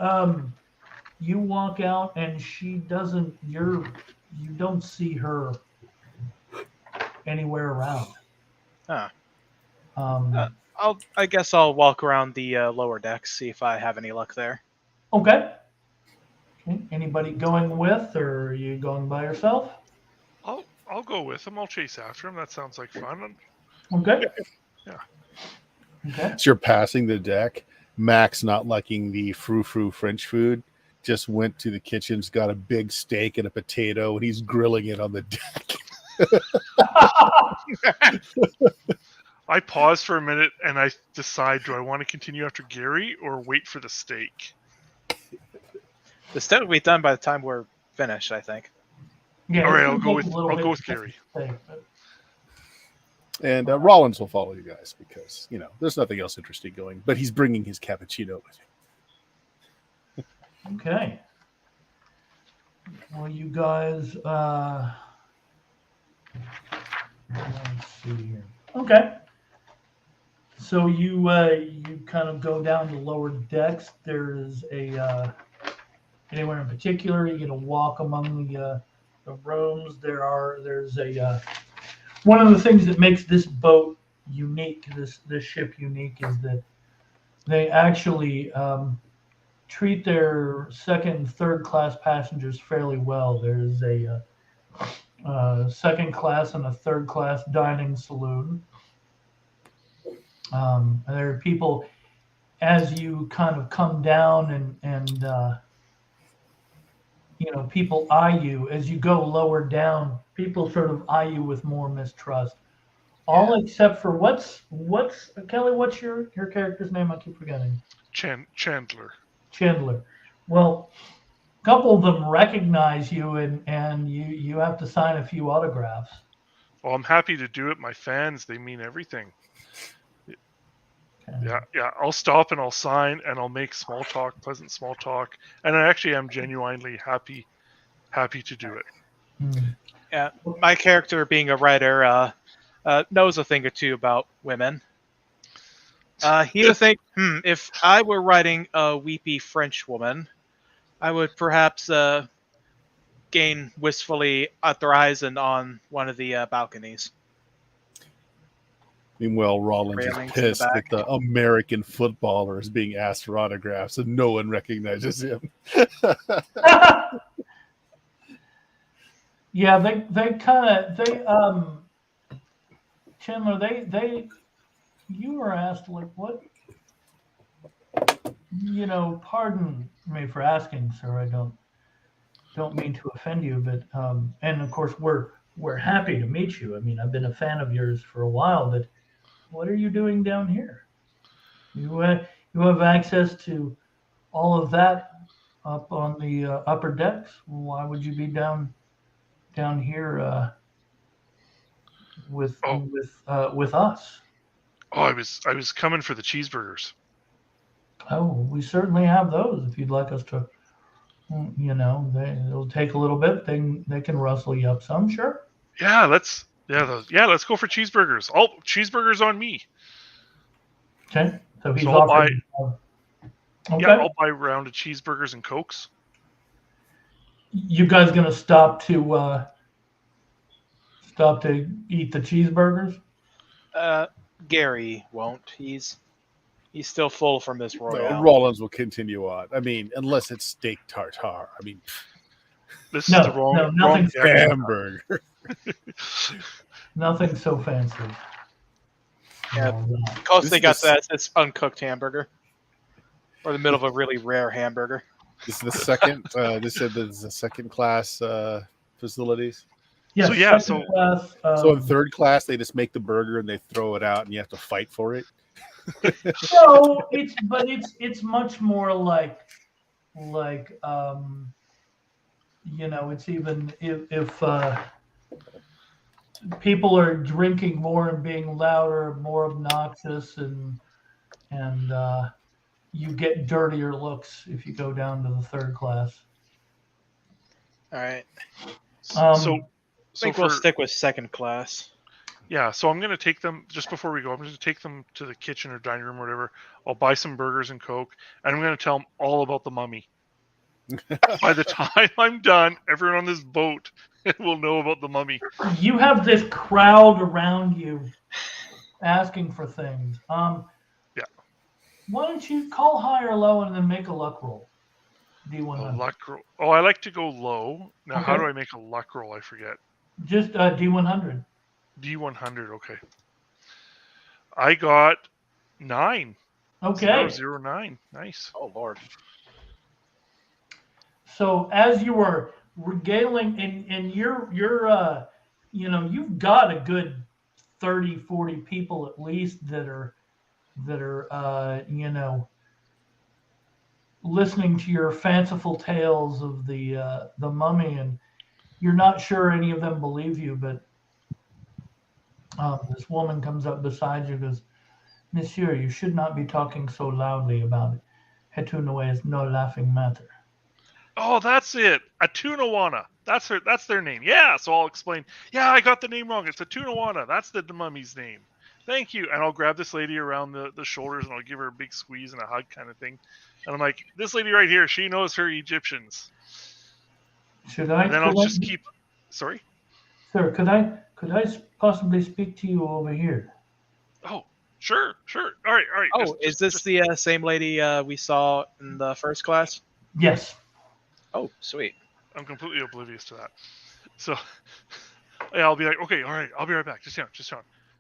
you walk out and she doesn't. You don't see her anywhere around. Huh. I guess I'll walk around the lower decks, see if I have any luck there. Okay. Anybody going with, or are you going by yourself? I'll go with him. I'll chase after him. That sounds like fun. Okay. Yeah. Okay. So you're passing the deck. Max, not liking the frou-frou French food, just went to the kitchen's got a big steak and a potato, and he's grilling it on the deck. I pause for a minute and I decide, do I want to continue after Gary or wait for the steak? The steak will be done by the time we're finished, I think. Yeah. All right, I'll go with Gary. And Rollins will follow you guys because, there's nothing else interesting going. But he's bringing his cappuccino with him. Okay. Well, you guys, let's see here. Okay. So you kind of go down the lower decks. There's anywhere in particular you're gonna walk among the rooms. There's one of the things that makes this boat unique, this ship unique, is that they actually treat their second and third class passengers fairly well. There's a second class and a third class dining saloon. There are people, as you kind of come down and people eye you as you go lower down. People sort of eye you with more mistrust. All except for what's Kelly? What's your character's name? I keep forgetting. Chandler. Chandler. Well, a couple of them recognize you, and you have to sign a few autographs. Well, I'm happy to do it. My fans, they mean everything. Okay. Yeah. I'll stop and I'll sign and I'll make small talk, pleasant small talk, and I actually am genuinely happy to do it. Yeah, my character, being a writer, knows a thing or two about women. He would think, if I were writing a weepy French woman, I would perhaps gain wistfully a horizon on one of the balconies. Meanwhile, Rollins is Railings in the pissed that back. the American footballer is being asked for autographs and no one recognizes him. Yeah, Chandler, you were asked like what, pardon me for asking, sir. I don't mean to offend you, but and of course we're happy to meet you. I mean, I've been a fan of yours for a while, but what are you doing down here? You have access to all of that up on the upper decks. Why would you be down here with us? Oh, I was coming for the cheeseburgers. Oh, we certainly have those. If you'd like us to, it'll take a little bit. They can rustle you up some, sure. Yeah, let's go for cheeseburgers. All cheeseburgers on me. Okay, so he's So I'll buy. offering. Okay. Yeah, I'll buy a round of cheeseburgers and Cokes. You guys gonna stop to eat the cheeseburgers? Gary won't. He's still full from this Royale. Rollins will continue on. I mean, unless it's steak tartare. I mean, This is the wrong hamburger. Nothing so fancy. Yeah, close they got that. It's uncooked hamburger, or the middle of a really rare hamburger. This is the second. They said this is the second class facilities. Yes, so class, So in third class, they just make the burger and they throw it out, and you have to fight for it. No, it's much more like it's even if people are drinking more and being louder, more obnoxious, and you get dirtier looks if you go down to the third class. All right. So I think we'll stick with second class. Yeah, so I'm going to take them, just before we go, I'm going to take them to the kitchen or dining room or whatever. I'll buy some burgers and Coke, and I'm going to tell them all about the mummy. By the time I'm done, everyone on this boat will know about the mummy. You have this crowd around you asking for things. Yeah. Why don't you call high or low and then make a luck roll? D100. Luck roll. Oh, I like to go low. Now, Okay. How do I make a luck roll? I forget. Just D100. D100, okay. I got 9. Okay. 009. Nice. Oh Lord. So as you were regaling, and you're you've got a good 30, 40 people at least that are listening to your fanciful tales of the mummy, and you're not sure any of them believe you, but this woman comes up beside you and goes, "Monsieur, you should not be talking so loudly about it. Hetunawe is no laughing matter." Oh, that's it. Atunawana. That's their name. Yeah, so I'll explain. Yeah, I got the name wrong. It's Atunawana. That's the mummy's name. Thank you. And I'll grab this lady around the shoulders and I'll give her a big squeeze and a hug kind of thing. And I'm like, this lady right here, she knows her Egyptians. Should I? And then I'll just keep. Sorry? Sir, could I possibly speak to you over here? Oh, sure. All right. Oh, is this the same lady we saw in the first class? Yes. Oh, sweet. I'm completely oblivious to that. So, yeah, I'll be like, okay, all right, I'll be right back. Just down.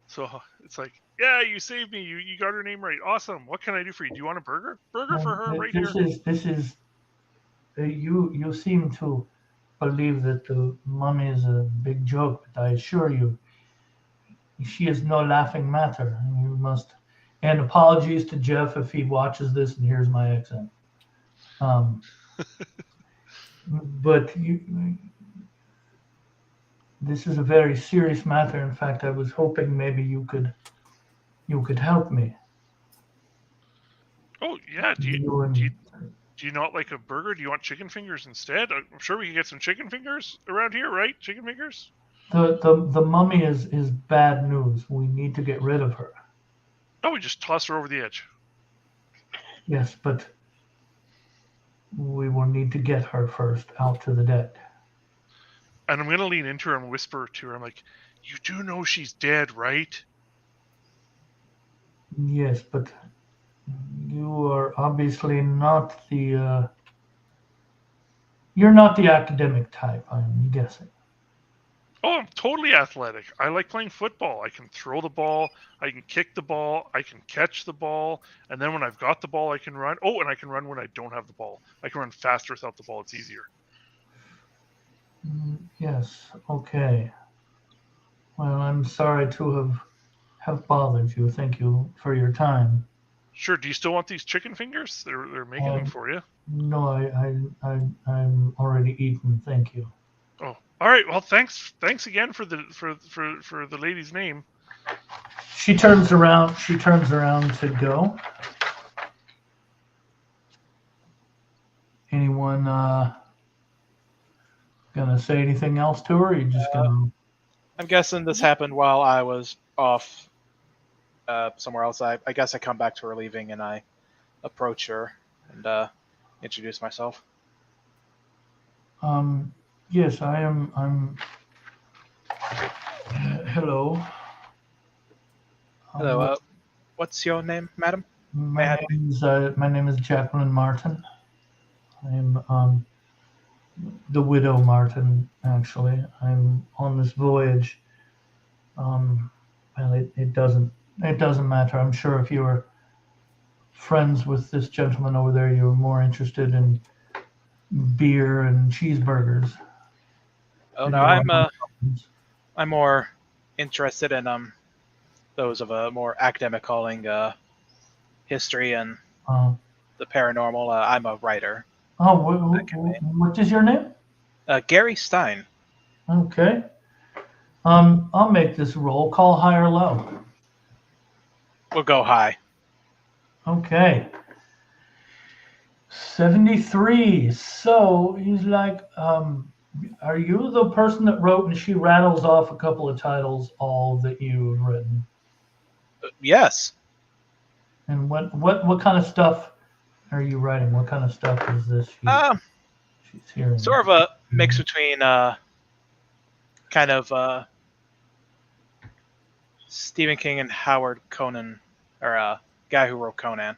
So it's like, yeah, you saved me. You got her name right. Awesome. What can I do for you? Do you want a burger? Burger for her right here. This is. You seem to believe that the mummy is a big joke, but I assure you, she is no laughing matter. You must. And apologies to Jeff if he watches this and hears my accent. But this is a very serious matter. In fact, I was hoping maybe you could help me. Oh yeah. Do You and- you not like a burger? Do you want chicken fingers instead? I'm sure we can get some chicken fingers around here, right? Chicken fingers. The mummy is bad news. We need to get rid of her. Oh, we just toss her over the edge. Yes, but we will need to get her first out to the dead. And I'm gonna lean into her and whisper to her. I'm like, "You do know she's dead, right?" Yes, but you are obviously not the you're not the academic type, I'm guessing. Oh, I'm totally athletic. I like playing football. I can throw the ball, I can kick the ball, I can catch the ball, and then when I've got the ball, I can run. Oh, and I can run when I don't have the ball. I can run faster without the ball. It's easier. Yes, okay. Well, I'm sorry to have bothered you. Thank you for your time. Sure. Do you still want these chicken fingers? They're making them for you. No, I'm already eaten. Thank you. Oh, all right. Well, thanks again for the for the lady's name. She turns around to go. Anyone gonna say anything else to her? Or you just gonna? I'm guessing this happened while I was off somewhere else. I guess I come back to her leaving and I approach her and introduce myself. Yes, I'm. Hello. Hello. What's your name, madam? My name is Jacqueline Martin. I'm the widow Martin. Actually, I'm on this voyage. Well, it doesn't matter. I'm sure if you were friends with this gentleman over there, you were more interested in beer and cheeseburgers. Oh no, I'm more interested in those of a more academic calling, history and the paranormal. I'm a writer. Oh, what is your name? Gary Stein. Okay. I'll make this roll. Call high or low. We'll go high. Okay. 73. So he's like, are you the person that wrote? And she rattles off a couple of titles, all that you've written. Yes. And what kind of stuff are you writing? What kind of stuff is this? She's hearing. Sort of a mix between kind of Stephen King and Howard Conan, or a guy who wrote Conan.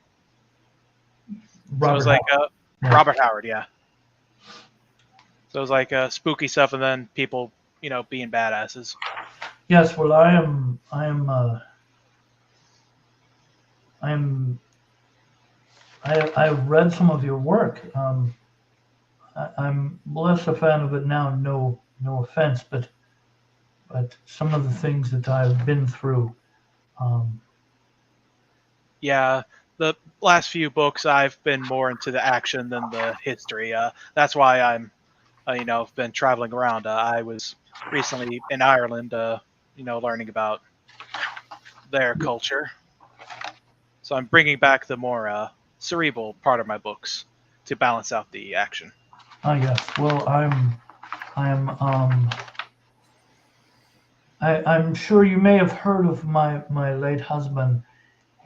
So it was like Robert Howard, yeah. So it was like spooky stuff, and then people, being badasses. Yes, well, I've read some of your work. I'm less a fan of it now. No offense, but some of the things that I've been through. Yeah, the last few books I've been more into the action than the history. That's why I'm, I've been traveling around. I was recently in Ireland, learning about their culture. So I'm bringing back the more cerebral part of my books to balance out the action. Yes. Well, I'm sure you may have heard of my late husband.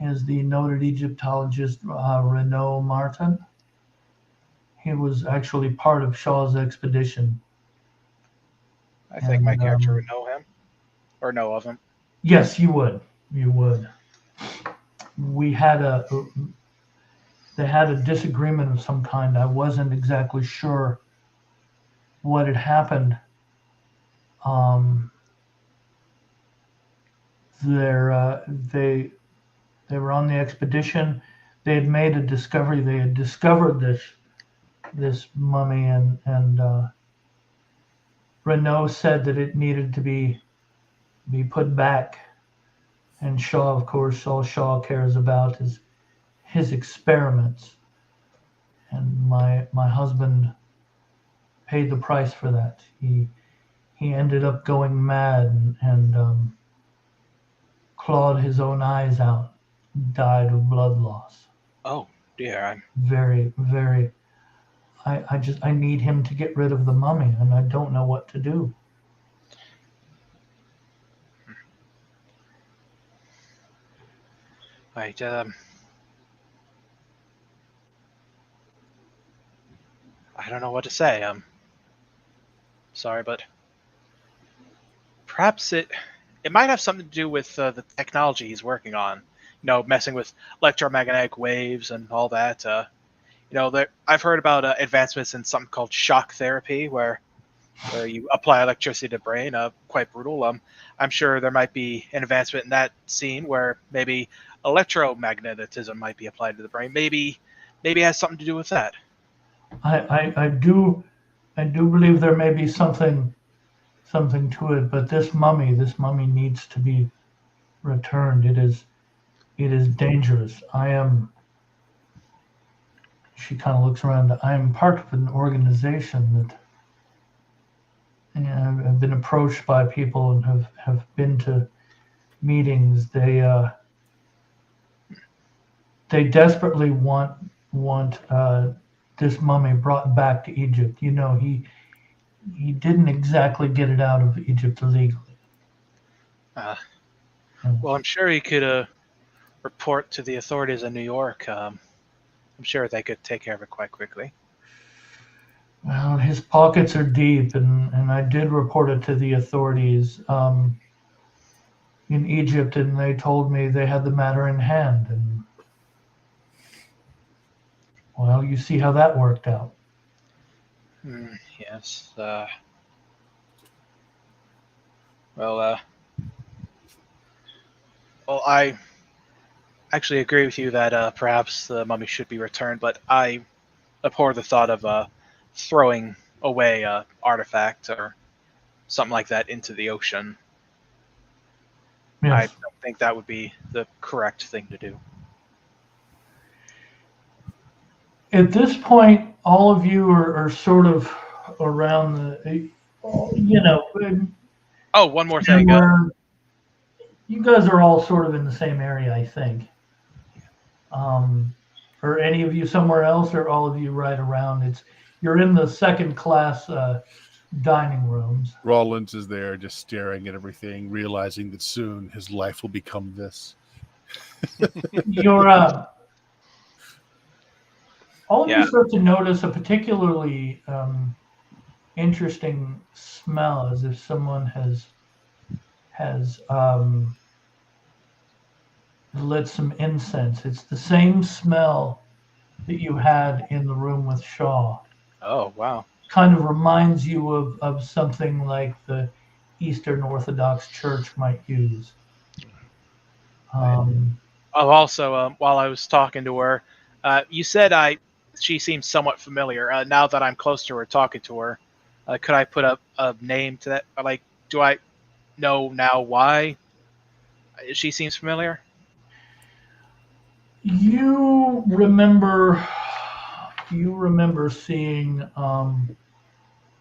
Is the noted Egyptologist Renaud Martin. He was actually part of Shaw's expedition. I think my character would know him, or know of him. Yes, you would. You would. They had a disagreement of some kind. I wasn't exactly sure what had happened. They were on the expedition. They had made a discovery. They had discovered this mummy, and Renaud said that it needed to be put back And Shaw, of course, all Shaw cares about is his experiments. And my husband paid the price for that. He ended up going mad and clawed his own eyes out, died of blood loss. Oh dear, I'm Very, very. I need him to get rid of the mummy, and I don't know what to do. right. I don't know what to say. Sorry, but perhaps it might have something to do with the technology he's working on. Messing with electromagnetic waves and all that. I've heard about advancements in something called shock therapy, where you apply electricity to the brain. Quite brutal. I'm sure there might be an advancement in that scene where maybe electromagnetism might be applied to the brain. Maybe it has something to do with that. I do believe there may be something to it, but this mummy needs to be returned. It is dangerous. She kind of looks around. I am part of an organization that I've been approached by people and have been to meetings. They desperately want this mummy brought back to Egypt. He didn't exactly get it out of Egypt illegally. Well, I'm sure he could report to the authorities in New York. I'm sure they could take care of it quite quickly. Well, his pockets are deep, and I did report it to the authorities in Egypt, and they told me they had the matter in hand. And well, you see how that worked out. Yes. Well, I actually agree with you that perhaps the mummy should be returned, but I abhor the thought of throwing away an artifact or something like that into the ocean. Yes. I don't think that would be the correct thing to do. At this point, all of you are sort of around the, Oh, one more thing. You guys are all sort of in the same area, I think. Are any of you somewhere else, or all of you right around? You're in the second class dining rooms. Rollins is there just staring at everything, realizing that soon his life will become this. You're all of you start to notice a particularly interesting smell, as if someone has lit some incense. It's the same smell that you had in the room with Shaw. Oh, wow. Kind of reminds you of something like the Eastern Orthodox Church might use. Also, while I was talking to her, you said she seems somewhat familiar. Now that I'm close to her, talking to her, could I put a name to that? Like, do I know now why she seems familiar? You remember seeing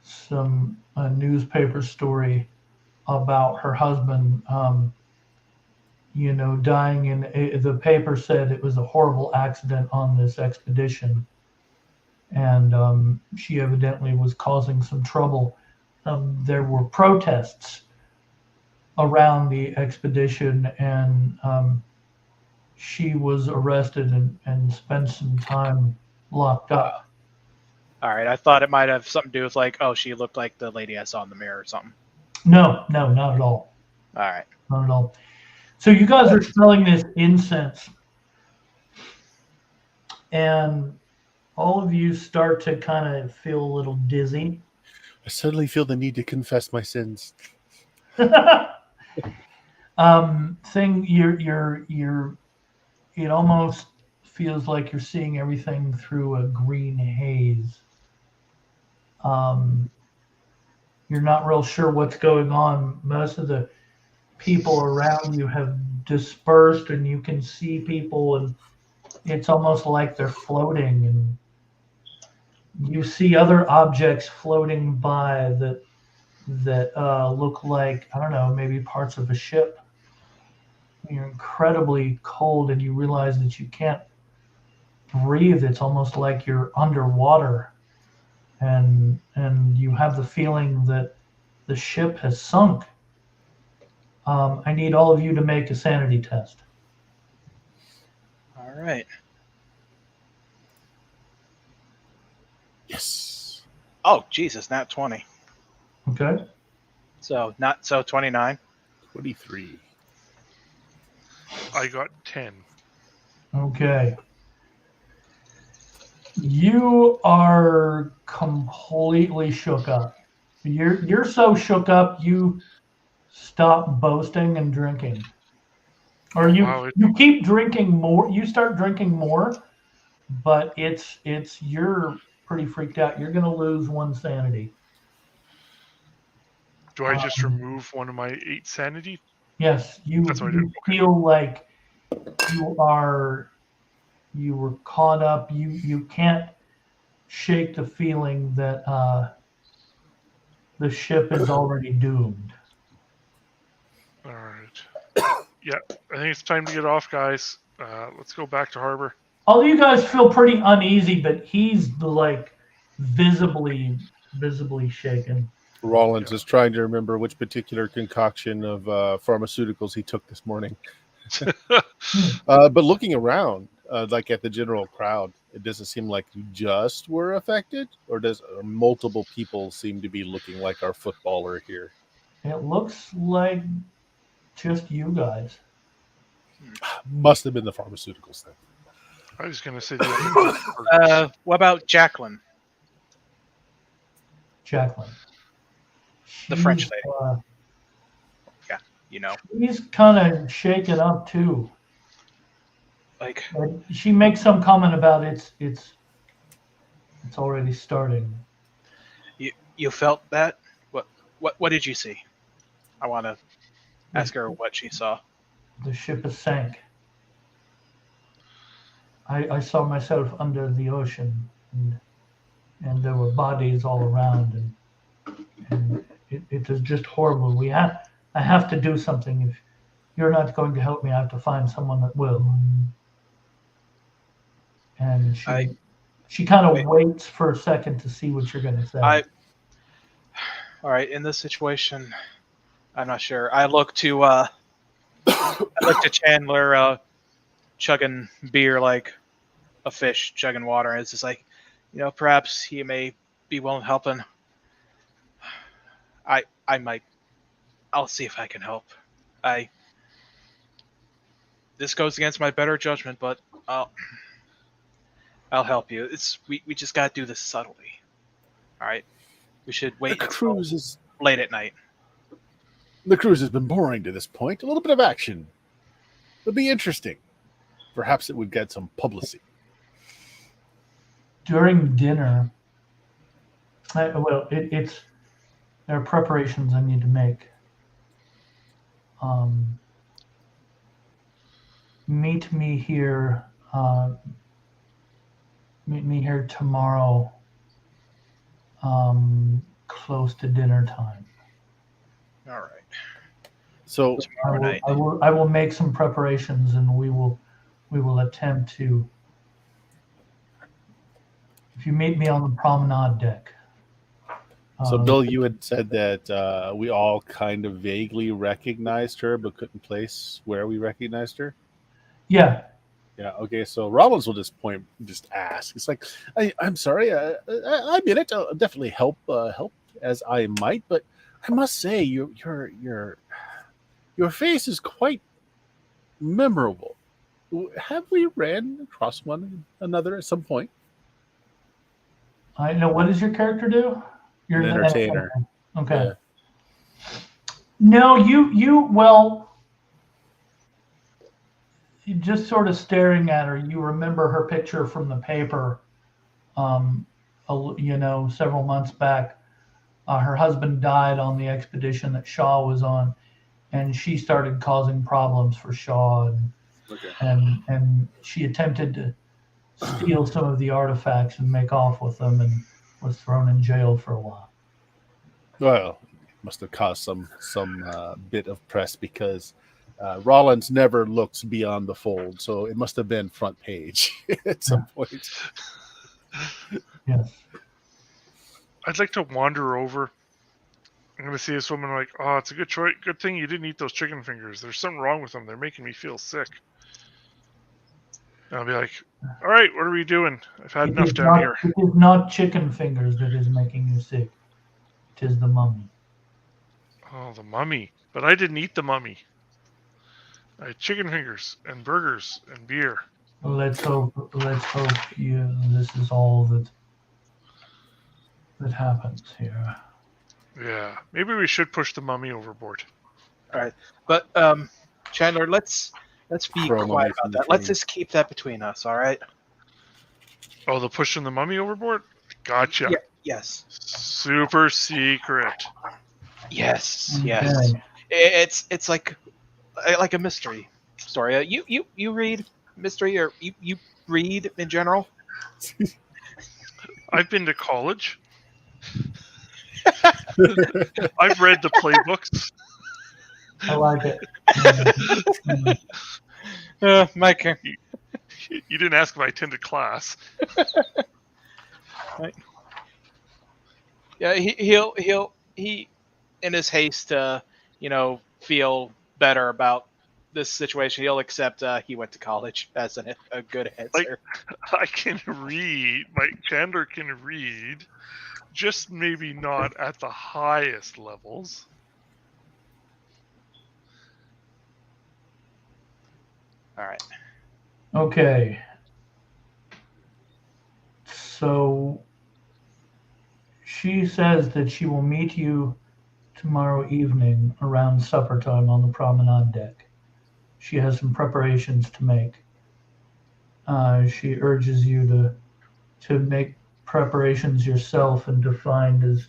some newspaper story about her husband, dying in. The paper said it was a horrible accident on this expedition, and she evidently was causing some trouble. There were protests around the expedition, and she was arrested and spent some time locked up. All right, I thought it might have something to do with she looked like the lady I saw in the mirror or something. No, not at all. All right. Not at all. So you guys are smelling this incense, and all of you start to kind of feel a little dizzy. I suddenly feel the need to confess my sins. It almost feels like you're seeing everything through a green haze. You're not real sure what's going on. Most of the people around you have dispersed, and you can see people, and it's almost like they're floating, and you see other objects floating by that look like, I don't know, maybe parts of a ship. You're incredibly cold, and you realize that you can't breathe. It's almost like you're underwater, and you have the feeling that the ship has sunk. I need all of you to make a sanity test. All right. Yes. Oh, Jesus, not 20. Okay. So 29. 23. I got 10. Okay. You are completely shook up. You're so shook up you stop boasting and drinking. Or you keep drinking more. You start drinking more, but it's you're pretty freaked out. You're gonna lose 1 sanity. Do I just remove one of my 8 sanity? Yes, you That's what I do. Okay. feel like you were caught up. You can't shake the feeling that the ship is already doomed. All right. Yeah, I think it's time to get off, guys. Let's go back to harbor. All you guys feel pretty uneasy, but he's like visibly shaken. Rollins is trying to remember which particular concoction of pharmaceuticals he took this morning. But looking around, like at the general crowd, it doesn't seem like you just were affected, or does multiple people seem to be looking like our footballer here? It looks like just you guys. Must have been the pharmaceuticals then. I was going to say What about Jacqueline? Jacqueline. The French lady. Yeah, you know. She's kind of shaken up too. Like, she makes some comment about it's already starting. You felt that? What did you see? I want to ask her what she saw. The ship has sank. I saw myself under the ocean, and there were bodies all around, and it is just horrible. I have to do something. If you're not going to help me, I have to find someone that will. And she kind of waits for a second to see what you're going to say. All right, in this situation, I'm not sure. I look to Chandler chugging beer like a fish chugging water, and it's just like, perhaps he may be willing to help. And I'll see if I can help. This goes against my better judgment, but I'll help you. We just gotta do this subtly. All right, we should wait. The cruise is late at night. The cruise has been boring to this point. A little bit of action would be interesting. Perhaps it would get some publicity. During dinner, there are preparations I need to make. Meet me here. Meet me here tomorrow, close to dinner time. All right. So I will make some preparations, and we will attempt to. If you meet me on the promenade deck. So Bill, you had said that we all kind of vaguely recognized her, but couldn't place where we recognized her. Yeah. Yeah. Okay. So Rollins will just ask. It's like, I'm sorry. I admit it. I'll definitely help as I might, but I must say your face is quite memorable. Have we ran across one another at some point? I know. What does your character do? You're an entertainer. Okay. Yeah. No, you're just sort of staring at her. You remember her picture from the paper, several months back. Her husband died on the expedition that Shaw was on, and she started causing problems for Shaw, Okay. and she attempted to steal some of the artifacts and make off with them, and was thrown in jail for a while. Well, must have caused some bit of press because Rollins never looks beyond the fold, so it must have been front page at some point. Yes. I'd like to wander over. I'm gonna see this woman like, oh, it's a good choice. Good thing you didn't eat those chicken fingers. There's something wrong with them. They're making me feel sick. And I'll be like, all right, what are we doing? I've had enough down here. It is not chicken fingers that is making you sick. It is the mummy. Oh, the mummy. But I didn't eat the mummy. I had chicken fingers and burgers and beer. Let's hope this is all that happens here. Yeah, maybe we should push the mummy overboard. All right, but Chandler, let's be Throw quiet mummy about from the that. Let's train. just keep that between us. All right. Oh, the pushing the mummy overboard? Gotcha. Yeah, yes. Super secret. Yes. Okay. Yes. It's like a mystery story. You read mystery, or you read in general? I've been to college. I've read the playbooks. I like it. Mike. You didn't ask if I attended class. Right. Yeah, he in his haste to feel better about this situation, he'll accept he went to college as a good answer. I can read. Chandler can read, just maybe not at the highest levels. All right. Okay. So she says that she will meet you tomorrow evening around supper time on the promenade deck. She has some preparations to make. She urges you to make preparations yourself and to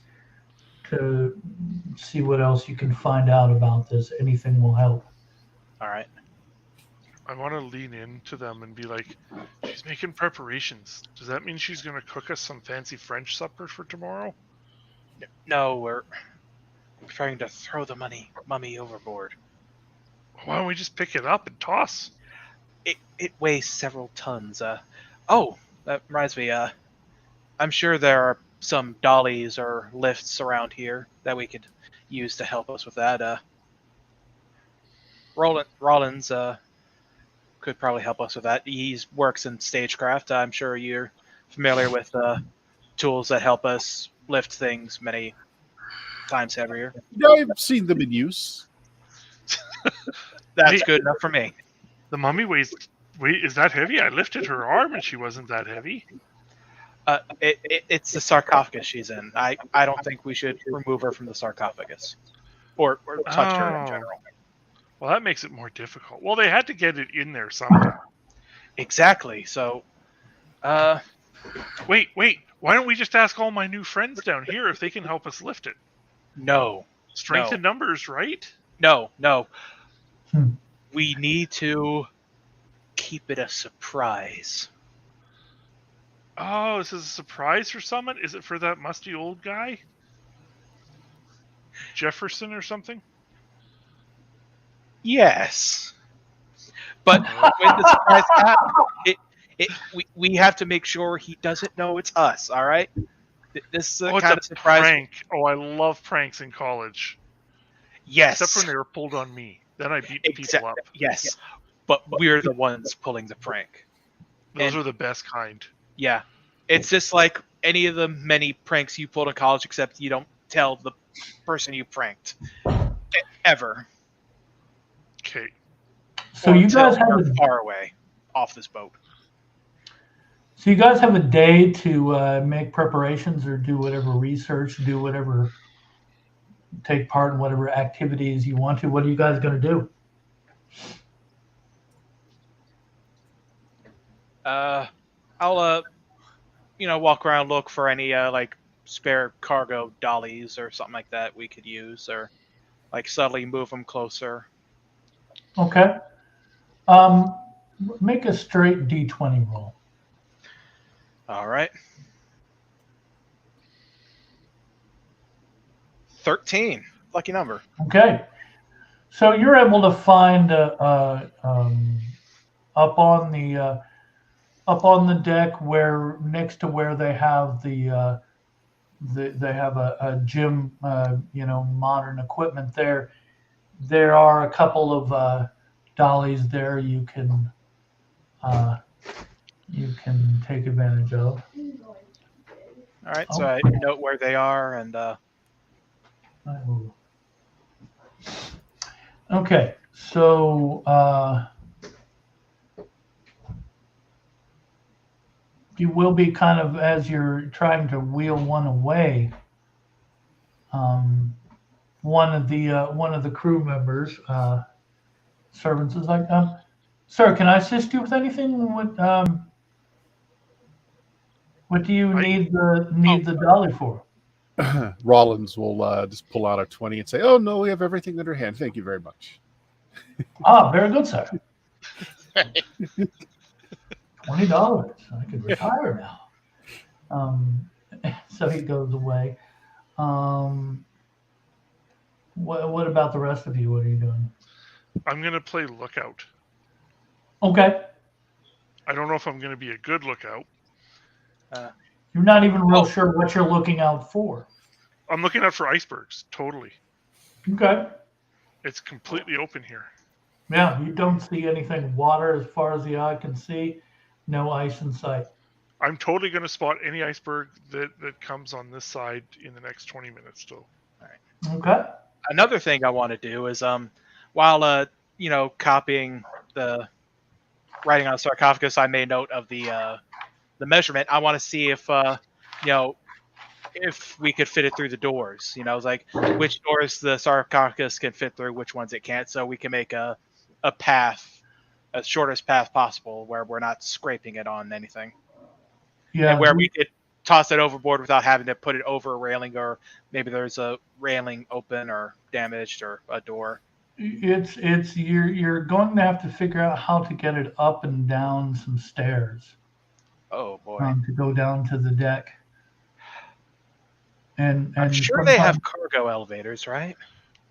see what else you can find out about this. Anything will help. All right. I want to lean into them and be like, she's making preparations. Does that mean she's going to cook us some fancy French supper for tomorrow? No, we're trying to throw the mummy overboard. Why don't we just pick it up and toss? It weighs several tons. Oh, that reminds me. I'm sure there are some dollies or lifts around here that we could use to help us with that. Rollins could probably help us with that. He works in stagecraft. I'm sure you're familiar with tools that help us lift things many times heavier. I've seen them in use. That's good enough for me. The mummy weighs. Wait, is that heavy? I lifted her arm and she wasn't that heavy. It's the sarcophagus she's in. I don't think we should remove her from the sarcophagus or touch her in general. Well, that makes it more difficult. Well, they had to get it in there somehow. Exactly. So, wait. Why don't we just ask all my new friends down here if they can help us lift it? No. Strength in numbers, right? No. We need to keep it a surprise. Oh, this is a surprise for someone? Is it for that musty old guy? Jefferson or something? Yes. But when the surprise happens, we have to make sure he doesn't know it's us, all right? This is the kind of surprise. Prank. Oh, I love pranks in college. Yes. Except when they were pulled on me. Then I beat people up. Yes. But we're the ones pulling the prank. Those are the best kind. Yeah. It's just like any of the many pranks you pulled in college, except you don't tell the person you pranked. Ever. Okay. So you guys have far away off this boat. So you guys have a day to make preparations or do whatever research, take part in whatever activities you want to. What are you guys going to do? I'll walk around, look for any like spare cargo dollies or something like that we could use, or like subtly move them closer. Okay. Make a straight D20 roll. All right. 13. Lucky number. Okay. So you're able to find up on the deck where next to where they have they have a gym, modern equipment there. There are a couple of dollies there you can take advantage of. All right. So I note where they are and. Okay, so you will be kind of, as you're trying to wheel one away. One of the crew members, servants, is like, "Sir, can I assist you with anything? What do you need the dolly for?" Rollins will just pull out a 20 and say, "Oh no, we have everything under hand. Thank you very much." Very good, sir. $20. I could retire now. So he goes away. What about the rest of you? What are you doing? I'm going to play lookout. Okay. I don't know if I'm going to be a good lookout. You're not even real sure what you're looking out for. I'm looking out for icebergs, totally. Okay. It's completely open here. Yeah, you don't see anything. Water as far as the eye can see. No ice in sight. I'm totally going to spot any iceberg that comes on this side in the next 20 minutes still. All right. Okay. Another thing I want to do is while copying the writing on the sarcophagus, I made note of the measurement. I want to see if if we could fit it through the doors. It was like which doors the sarcophagus can fit through, which ones it can't, so we can make a path, as shortest path possible, where we're not scraping it on anything. Yeah. And where we could toss it overboard without having to put it over a railing, or maybe there's a railing open or damaged, or a door. It's you're going to have to figure out how to get it up and down some stairs. Oh boy. To go down to the deck. And I'm sure they have cargo elevators, right?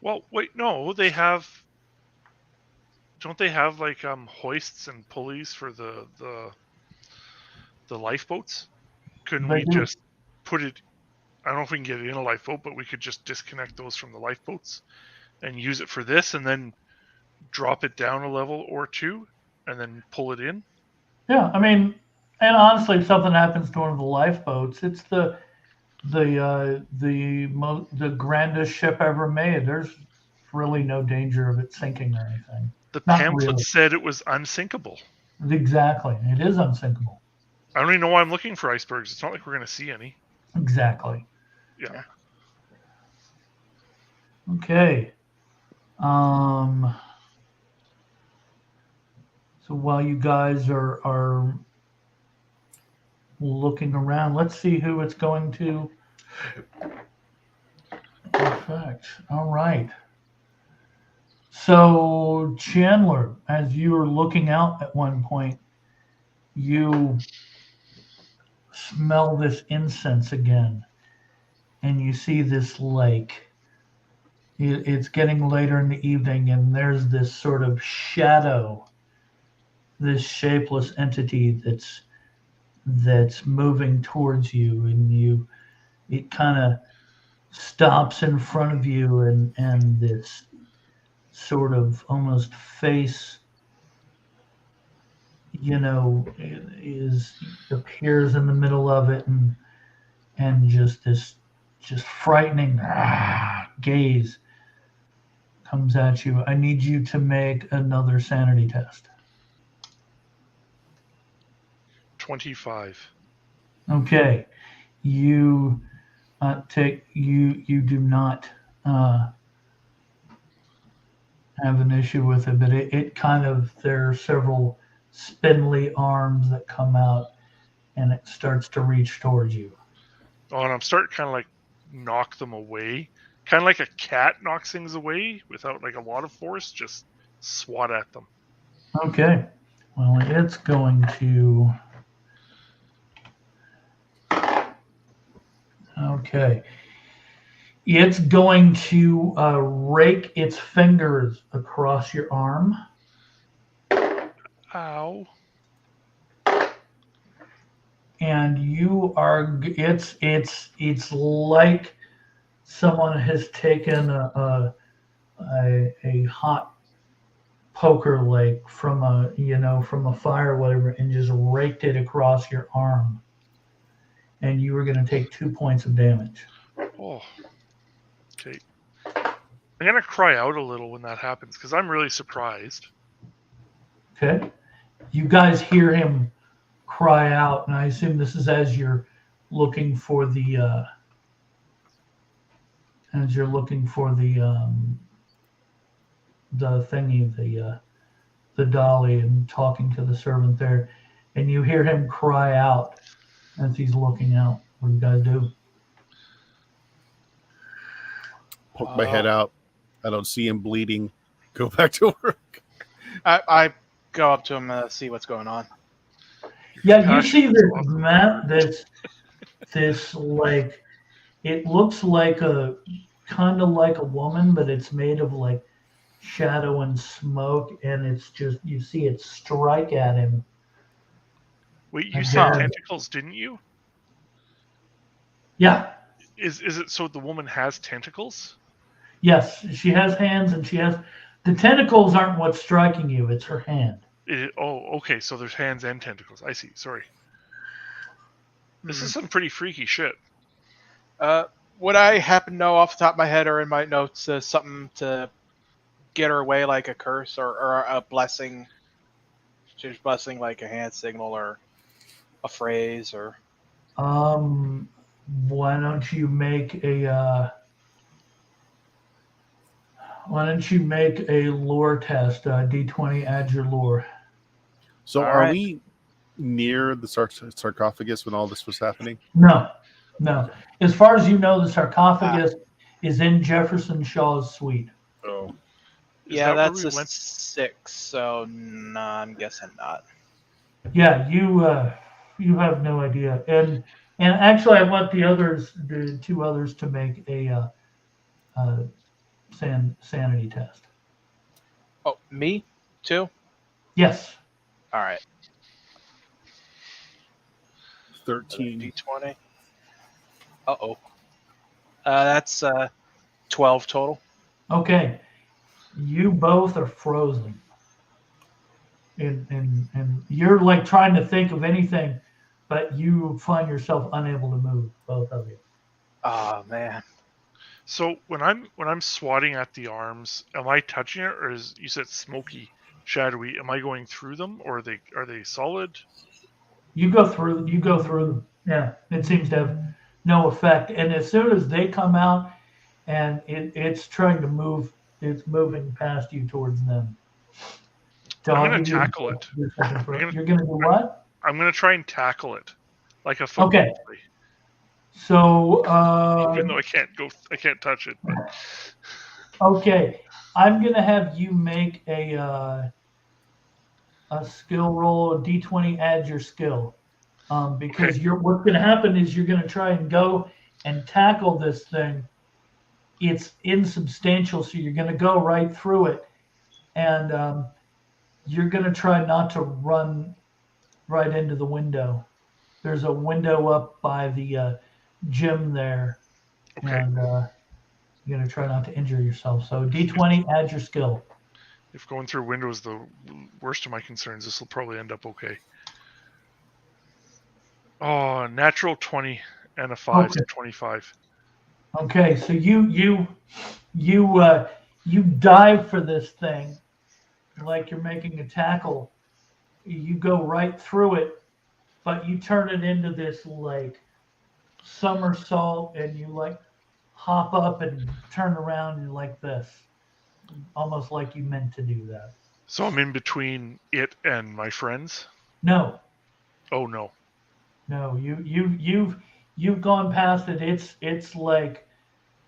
Well, wait, no, they have. Don't they have like hoists and pulleys for the lifeboats? Couldn't we just put it? I don't know if we can get it in a lifeboat, but we could just disconnect those from the lifeboats and use it for this, and then drop it down a level or two, and then pull it in. Yeah, I mean, and honestly, if something happens to one of the lifeboats, it's the grandest ship ever made. There's really no danger of it sinking or anything. The pamphlet said it was unsinkable. Exactly, it is unsinkable. I don't even know why I'm looking for icebergs. It's not like we're going to see any. Exactly. Yeah. Okay. So while you guys are looking around, let's see who it's going to affect. All right. So Chandler, as you were looking out at one point, you smell this incense again, and you see this lake. It's getting later in the evening, and there's this sort of shadow, this shapeless entity that's moving towards you, and it kind of stops in front of you, and this sort of almost face, appears in the middle of it, and just this frightening gaze comes at you. I need you to make another sanity test. 25. Okay, you do not have an issue with it, but it kind of, there are several spindly arms that come out, and it starts to reach towards you. Oh, and I'm starting kind of like knock them away, kind of like a cat knocks things away without like a lot of force. Just swat at them. Okay. Well, it's going to. Okay. It's going to rake its fingers across your arm. Ow. And you are. It's like someone has taken a hot poker, like from a fire or whatever, and just raked it across your arm. And you are going to take 2 points of damage. Oh. Okay. I'm gonna cry out a little when that happens because I'm really surprised. Okay. You guys hear him cry out, and I assume this is as you're looking for the thingy, the dolly, and talking to the servant there, and you hear him cry out as he's looking out. What do you guys do? Poke my head out. I don't see him bleeding. Go back to work. I go up to him and see what's going on. Yeah, you see this map. This like, it looks like a kind of like a woman, but it's made of like shadow and smoke, and it's just, you see it strike at him. Wait, you said tentacles, didn't you? Yeah. Is it so the woman has tentacles? Yes, she has hands, and the tentacles aren't what's striking you, it's her hand. Okay, so there's hands and tentacles. I see, sorry. This is some pretty freaky shit. Would I happen to know off the top of my head or in my notes something to get her away, like a curse or a blessing? She's blessing like a hand signal or a phrase or... Why don't you make a lore test? D20, add your lore. So are we near the sarcophagus when all this was happening? No. As far as you know, the sarcophagus is in Jefferson Shaw's suite. Oh. Yeah, that's a 6, so no, I'm guessing not. Yeah, you have no idea. And actually, I want the 2 others to make a sanity test. Oh, me too? Yes. All right. 13. D20. Uh-oh. That's 12 total. Okay. You both are frozen. And you're like trying to think of anything, but you find yourself unable to move, both of you. Oh, man. So when I'm swatting at the arms, am I touching it, or is, you said smoky, shadowy? Am I going through them, or are they solid? You go through them. Yeah, it seems to have no effect. And as soon as they come out, and it's trying to move, it's moving past you towards them. I'm going to tackle it. You're going to do what? I'm going to try and tackle it, like a football play. So, even though I can't touch it. But. Okay, I'm going to have you make a skill roll, a D20, add your skill, because what's going to happen is you're going to try and go and tackle this thing. It's insubstantial, so you're going to go right through it, and you're going to try not to run right into the window. There's a window up by the gym there, and you're going to try not to injure yourself. So D20, add your skill. If going through window is the worst of my concerns, this will probably end up okay. Oh, natural 20 and a 5, so 25. Okay, so you dive for this thing like you're making a tackle. You go right through it, but you turn it into this like somersault, and you like hop up and turn around and like this, almost like you meant to do that. So I'm in between it and my friends? No. Oh no. No, you've gone past it. It's like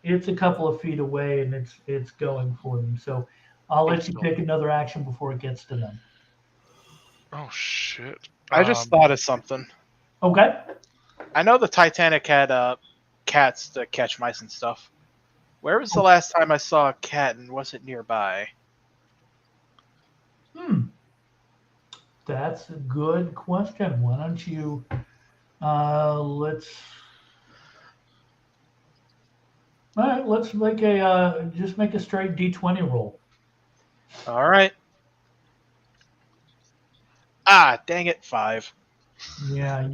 It's a couple of feet away, and it's going for them. So I'll let you take another action before it gets to them. Oh shit! I just thought of something. Okay. I know the Titanic had cats to catch mice and stuff. Where was the last time I saw a cat, and was it nearby? That's a good question. Why don't you let's make a just make a straight D20 roll. All right. Ah, dang it, 5. Yeah,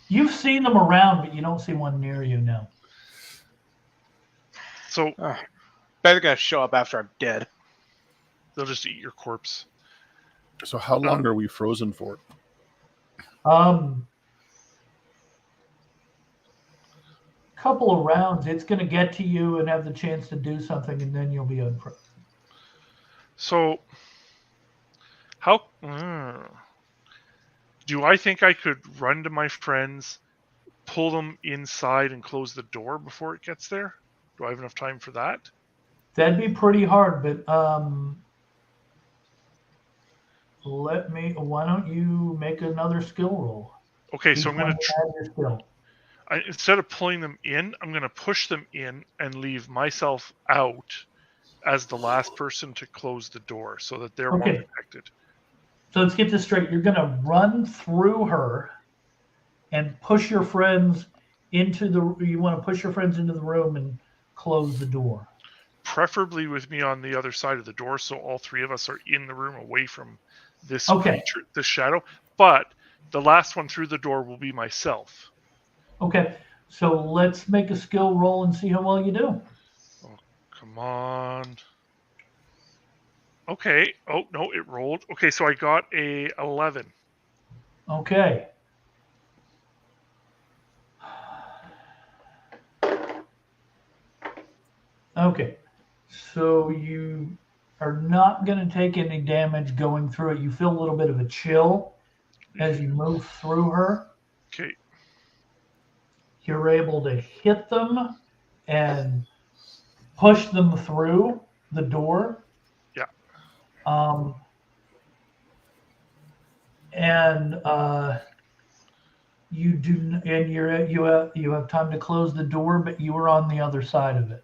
you've seen them around, but you don't see one near you now. So They're gonna show up after I'm dead. they'll just eat your corpse. So how long are we frozen for? Couple of rounds. It's going to get to you and have the chance to do something, and then you'll be unfrozen. So how do I think I could run to my friends, pull them inside, and close the door before it gets there? Do I have enough time for that? That'd be pretty hard, but why don't you make another skill roll? Okay, so I'm going to add your skill. instead of pulling them in, I'm going to push them in and leave myself out as the last person to close the door so that they're more protected. So let's get this straight. You're going to run through her and push your friends into you want to push your friends into the room and close the door. Preferably with me on the other side of the door, so all three of us are in the room away from this creature, this shadow. But the last one through the door will be myself. Okay, so let's make a skill roll and see how well you do. Oh, come on. Okay. Oh, no, it rolled. Okay, so I got a 11. Okay. Okay, so you are not going to take any damage going through it. You feel a little bit of a chill as you move through her. Okay. You're able to hit them and push them through the door. Yeah. You do, and you have time to close the door, but you are on the other side of it.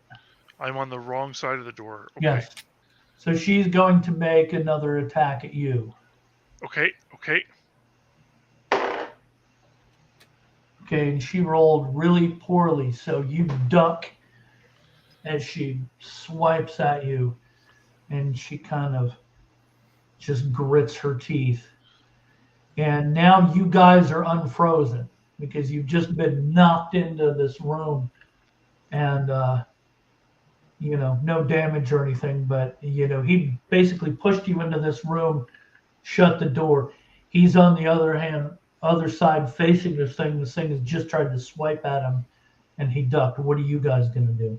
I'm on the wrong side of the door. Okay. Yes. So she's going to make another attack at you. Okay. Okay, and she rolled really poorly, so you duck as she swipes at you, and she kind of just grits her teeth. And now you guys are unfrozen because you've just been knocked into this room, and no damage or anything, but he basically pushed you into this room, shut the door. He's on the other side facing this thing. This thing has just tried to swipe at him, and he ducked. What are you guys going to do?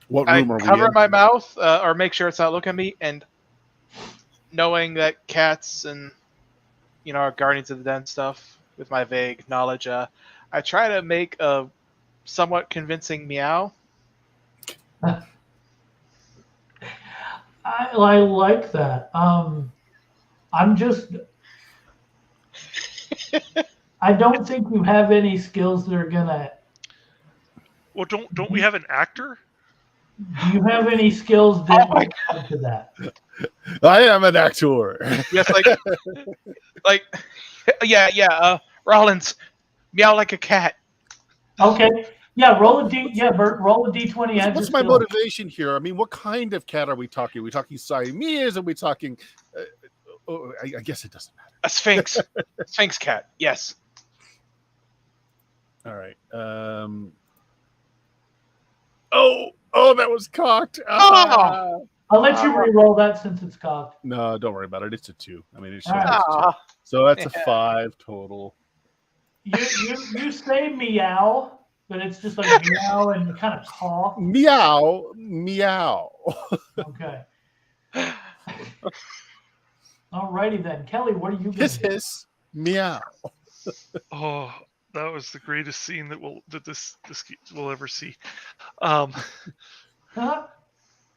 What room are we in? Cover my mouth or make sure it's not looking at me, and knowing that cats and are guardians of the den stuff with my vague knowledge, I try to make a somewhat convincing meow. I like that. I don't think you have any skills that are gonna. Well, don't we have an actor? Do you have any skills that add to that? I am an actor. Yes, yeah. Rollins, meow like a cat. Okay. Yeah, roll a D. Yeah, Bert, roll a D20. What's my motivation here? I mean, what kind of cat are we talking? Are we talking Siamese? Are we talking? I guess it doesn't matter. A sphinx, sphinx cat. Yes. All right. Oh, that was cocked. I'll let you re-roll that since it's cocked. No, don't worry about it. It's a 2. I mean, it's just right. so that's a 5 total. You say meow, but it's just like meow and you kind of cough. Meow. Okay. Alrighty then, Kelly. What are you going to do? Hiss. Meow. Oh, that was the greatest scene that this will ever see. I'm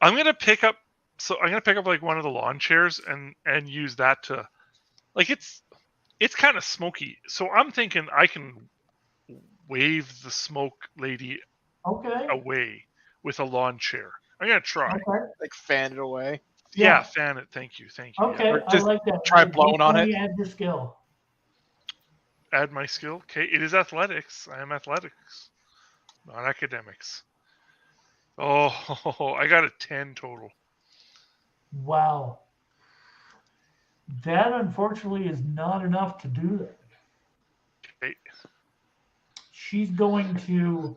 gonna pick up. So I'm gonna pick up like one of the lawn chairs and use that to, like, it's kind of smoky. So I'm thinking I can wave the smoke lady Okay. away with a lawn chair. I'm gonna try. Okay. Like fan it away. Yeah, fan it. Thank you. Okay, Or I just like that. try blowing on it. Add your skill. Add my skill. Okay, it is athletics. I am athletics, not academics. Oh, I got a 10 total. Wow. That unfortunately is not enough to do that. Okay. She's going to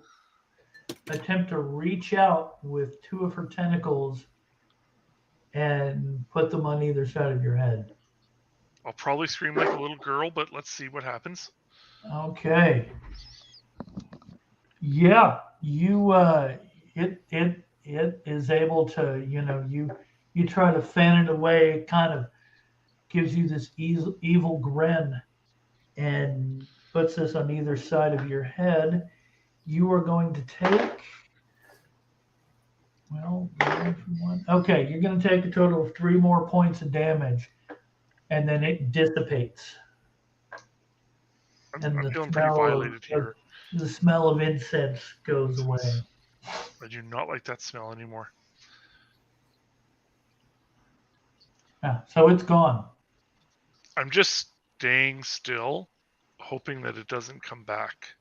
attempt to reach out with two of her tentacles and put them on either side of your head. I'll probably scream like a little girl, but let's see what happens. Okay. Yeah, you it is able to, you try to fan it away. It kind of gives you this evil grin and puts this on either side of your head. You are going to take, well, okay, you're going to take a total of 3 more points of damage, and then it dissipates. I'm feeling pretty violated here. The smell of incense goes away. I do not like that smell anymore. Yeah, so it's gone. I'm just staying still, hoping that it doesn't come back.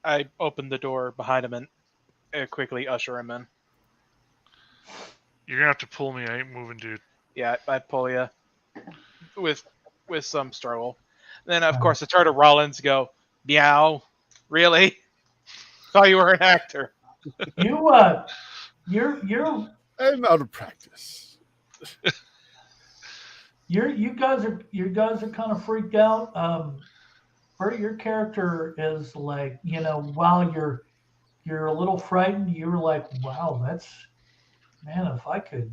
I open the door behind him and quickly usher him in. You're gonna have to pull me. I ain't moving, dude. Yeah, I pull you with some struggle. Then of course I turn to Rollins and go, meow, really? Thought you were an actor. You're I'm out of practice. you guys are kind of freaked out. Bert, your character is like, while you're a little frightened, you're like, wow, man, if I could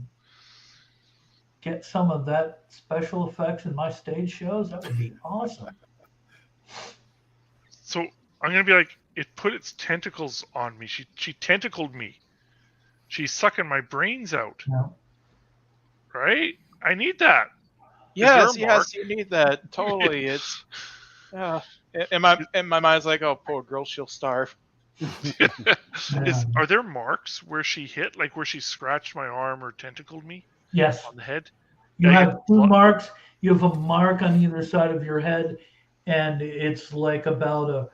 get some of that special effects in my stage shows, that would be awesome. So I'm gonna be like, it put its tentacles on me. She tentacled me. She's sucking my brains out. Yeah. Right? I need that. Yes, you need that. Totally. It's in my mind's like, oh, poor girl, she'll starve. Are there marks where she hit, like where she scratched my arm or tentacled me? Yes. On the head? You have 2 marks. You have a mark on either side of your head, and it's like about a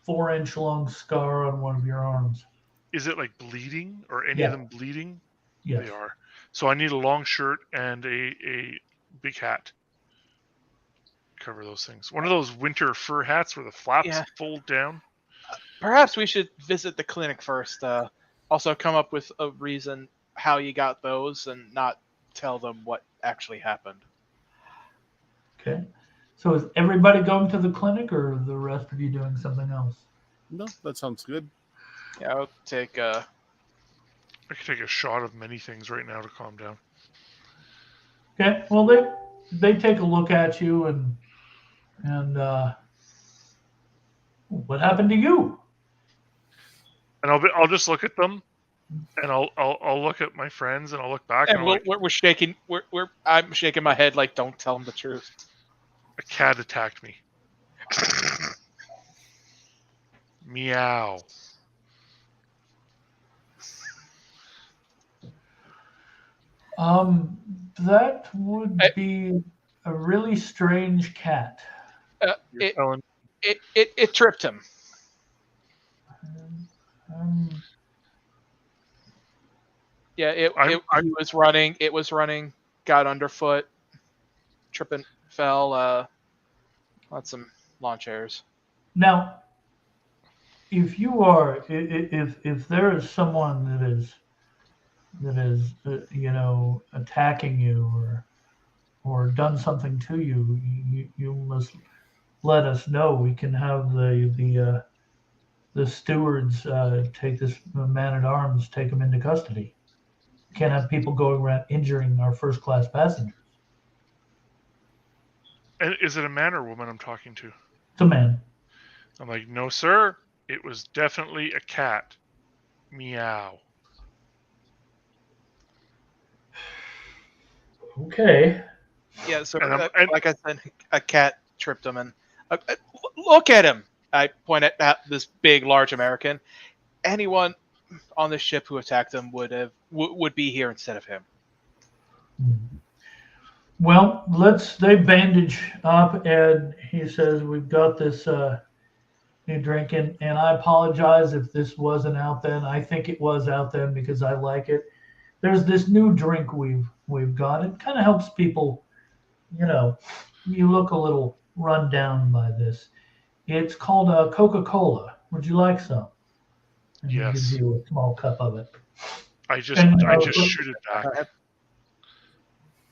4-inch long scar on one of your arms. Is it like bleeding, or any of them bleeding? Yes. They are. So I need a long shirt and a big hat. Cover those things. One of those winter fur hats where the flaps fold down. Perhaps we should visit the clinic first. Also come up with a reason how you got those and not tell them what actually happened. Okay. So is everybody going to the clinic, or are the rest of you doing something else? No, that sounds good. Yeah, I'll take I could take a shot of many things right now to calm down. Okay. Well, they take a look at you and what happened to you? And I'll just look at them, and I'll look at my friends, and I'll look back, and we're shaking. I'm shaking my head like, don't tell them the truth. A cat attacked me. Meow. That would be a really strange cat. It tripped him. Yeah, it was running. It was running. Got underfoot. Tripping, fell. On some lawn chairs. Now, if there is someone that is attacking you or done something to you, you must let us know. We can have the stewards take this man-at-arms, take him into custody. Can't have people going around injuring our first-class passengers. And is it a man or woman I'm talking to? It's a man. I'm like, no, sir. It was definitely a cat. Meow. Okay. Yeah, so And like I said, a cat tripped him, and look at him. I point at this big, large American. Anyone on the ship who attacked him would be here instead of him. Well, they bandage up, and he says, we've got this new drink, and I apologize if this wasn't out then. I think it was out then because I like it. There's this new drink we've got. It kind of helps people, you look a little run down by this. It's called Coca-Cola. Would you like some? And Yes. he gives you a small cup of it. I just shoot it back.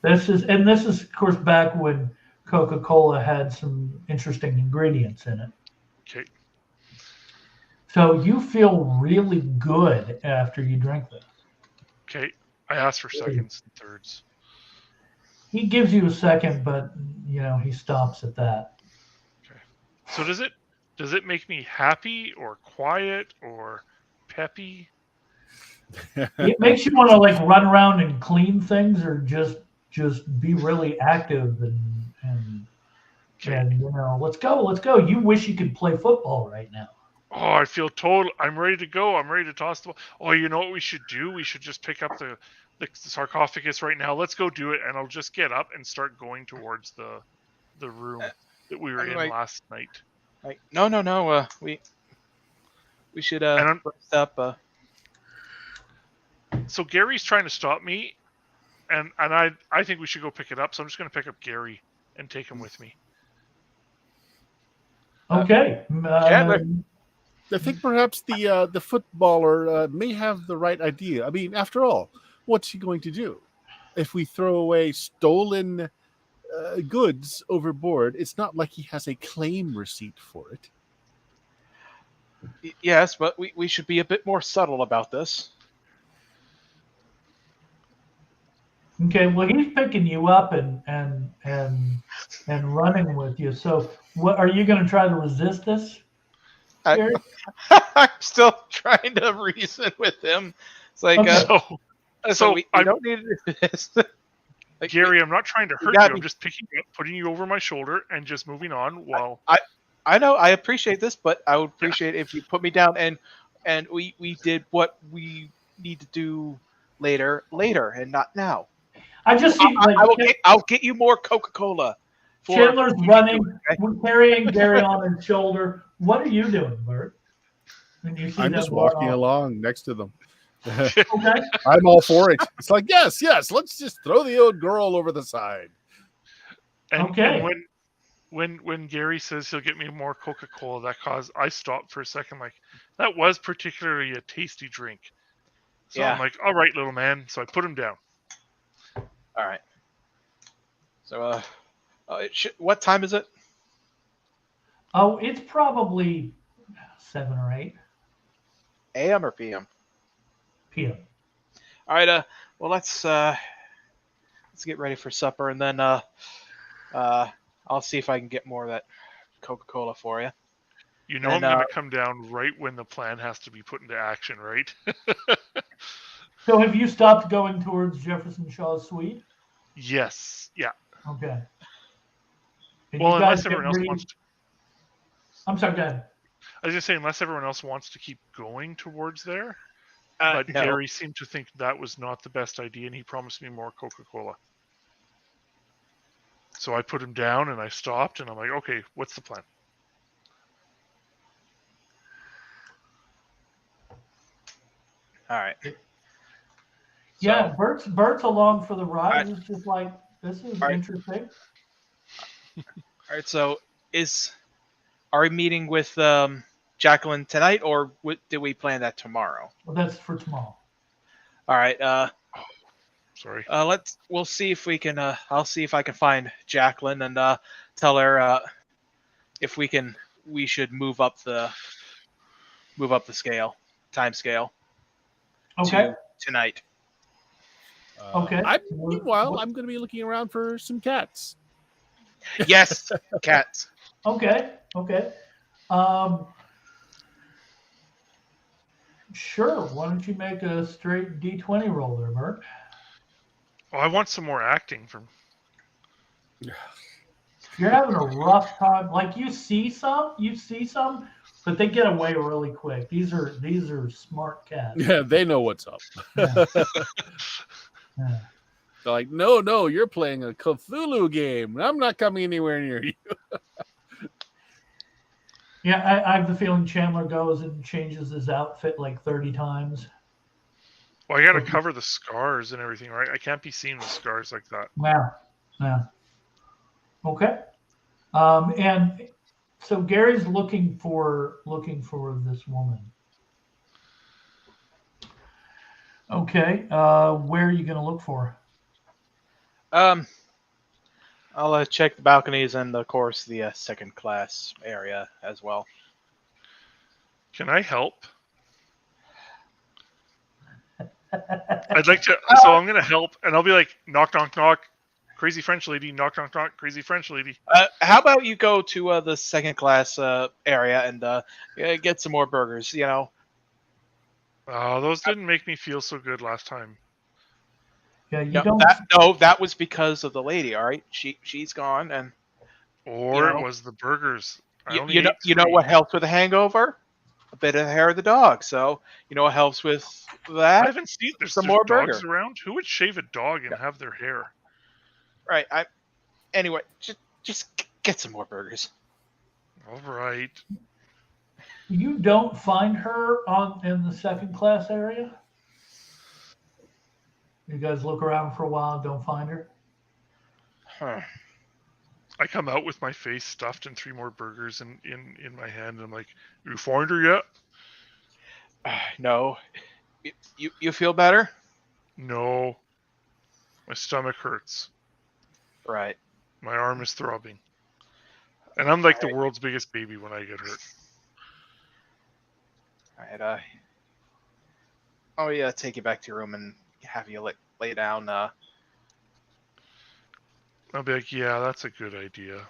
This is of course back when Coca-Cola had some interesting ingredients in it. Okay. So you feel really good after you drink this. Okay. I asked for seconds and thirds. He gives you a second, but he stops at that. Okay. So does it make me happy or quiet or peppy? It makes you want to like run around and clean things, or just be really active and let's go. You wish you could play football right now. Oh, I feel total. I'm ready to go. I'm ready to toss the ball. Oh, you know what we should do? We should just pick up the sarcophagus right now. Let's go do it, and I'll just get up and start going towards the room that we were in last night. Like, no. We should burst up. So Gary's trying to stop me, and I think we should go pick it up. So I'm just going to pick up Gary and take him with me. Okay. I think perhaps the footballer may have the right idea. I mean, after all, what's he going to do? If we throw away stolen goods overboard, it's not like he has a claim receipt for it. Yes, but we should be a bit more subtle about this. Okay, well, he's picking you up and running with you. So, what are you going to try to resist this? I'm still trying to reason with him. It's like, so we don't need to do this. Like, Gary, I'm not trying to hurt you. I'm just picking you up, putting you over my shoulder, and just moving on. While I know I appreciate this, but I would appreciate if you put me down and we did what we need to do later, and not now. I just see, I'll get you more Coca-Cola. Chandler's running, carrying Gary on his shoulder. What are you doing, Bert? I'm just walking along next to them. Okay. I'm all for it. It's like, yes, let's just throw the old girl over the side. And, okay. And when Gary says he'll get me more Coca-Cola, I stopped for a second. Like, that was particularly a tasty drink. So I'm like, all right, little man. So I put him down. All right. So, what time is it? Oh, it's probably 7 or 8. AM or PM? PM. All right. Well, let's get ready for supper, and then I'll see if I can get more of that Coca-Cola for you. You know, I'm going to come down right when the plan has to be put into action, right? So have you stopped going towards Jefferson Shaw's suite? Yes. Yeah. Okay. And well, unless everyone else wants to. I'm sorry, go ahead. I was going to say, unless everyone else wants to keep going towards there. No. But Gary seemed to think that was not the best idea, and he promised me more Coca-Cola. So I put him down, and I stopped, and I'm like, okay, what's the plan? All right. Yeah, Bert's along for the ride. It's just like, this is interesting. All right, so are we meeting with Jacqueline tonight, or did we plan that tomorrow? Well, that's for tomorrow. All right. Sorry. We'll see if we can. I'll see if I can find Jacqueline and tell her if we should move up the time scale. Okay. Tonight. Okay. Meanwhile, I'm going to be looking around for some cats. Yes, cats. Okay. Um, sure. Why don't you make a straight D20 roll there, Bert? Oh, I want some more acting from. You're having a rough time. Like you see some, but they get away really quick. These are smart cats. Yeah, they know what's up. Yeah. Yeah. They're like, no, you're playing a Cthulhu game. I'm not coming anywhere near you. Yeah, I have the feeling Chandler goes and changes his outfit like 30 times. Well, I got to cover the scars and everything, right? I can't be seen with scars like that. Yeah. Okay. And so Gary's looking for this woman. Okay. Where are you going to look for? I'll check the balconies and, of course, the second class area as well. Can I help? I'd like to. So I'm gonna help, and I'll be like, knock, knock, knock, crazy French lady, knock, knock, knock, crazy French lady. How about you go to the second class area and get some more burgers? You know. Oh, those didn't make me feel so good last time. Yeah, you No, don't. that was because of the lady. All right, she's gone, and Or you know, it was the burgers. you know what helps with a hangover? A bit of the hair of the dog. So you know what helps with I that? haven't seen there's Some more dogs burger. around. Who would shave a dog and have their hair? Right. Anyway, just get some more burgers. All right. You don't find her in the second class area? You guys look around for a while and don't find her? Huh. I come out with my face stuffed and 3 more burgers in my hand, and I'm like, "You find her yet?" No. You feel better? No. My stomach hurts. Right. My arm is throbbing. And I'm like the world's biggest baby when I get hurt. Right. Oh yeah, take you back to your room and have you lay down. I'll be like, yeah, that's a good idea.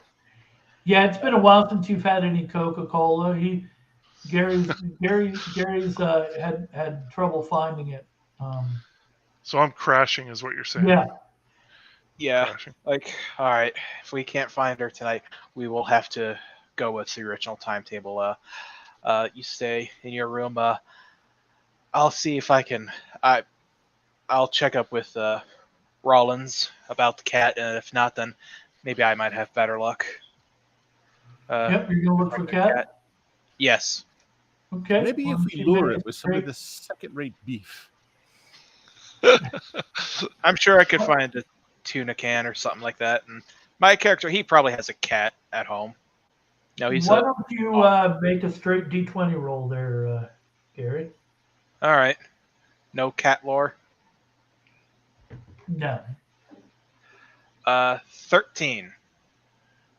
Yeah, it's been a while since you've had any Coca-Cola. Gary's had trouble finding it. So I'm crashing, is what you're saying? Yeah. Crashing. Like, all right, if we can't find her tonight, we will have to go with the original timetable. You stay in your room. I'll see if I can. I'll check up with Rollins about the cat, and if not, then maybe I might have better luck. Yep, you're gonna look for cat. Yes. Okay. Maybe if we lure it with some of this second-rate beef. I'm sure I could find a tuna can or something like that. And my character, he probably has a cat at home. No, Why don't you make a straight D20 roll there, Gary? All right. No cat lore. No. 13.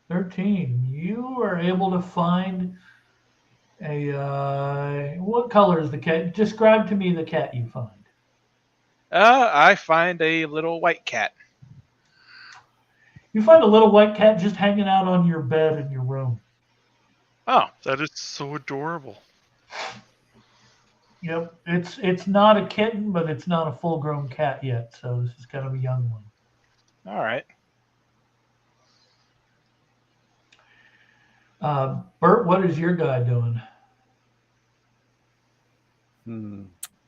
13. You are able to find a what color is the cat? Describe to me the cat you find. I find a little white cat. You find a little white cat just hanging out on your bed in your room. Oh, that is so adorable. Yep, it's not a kitten, but it's not a full-grown cat yet, so this is kind of a young one. All right. Bert, what is your guy doing?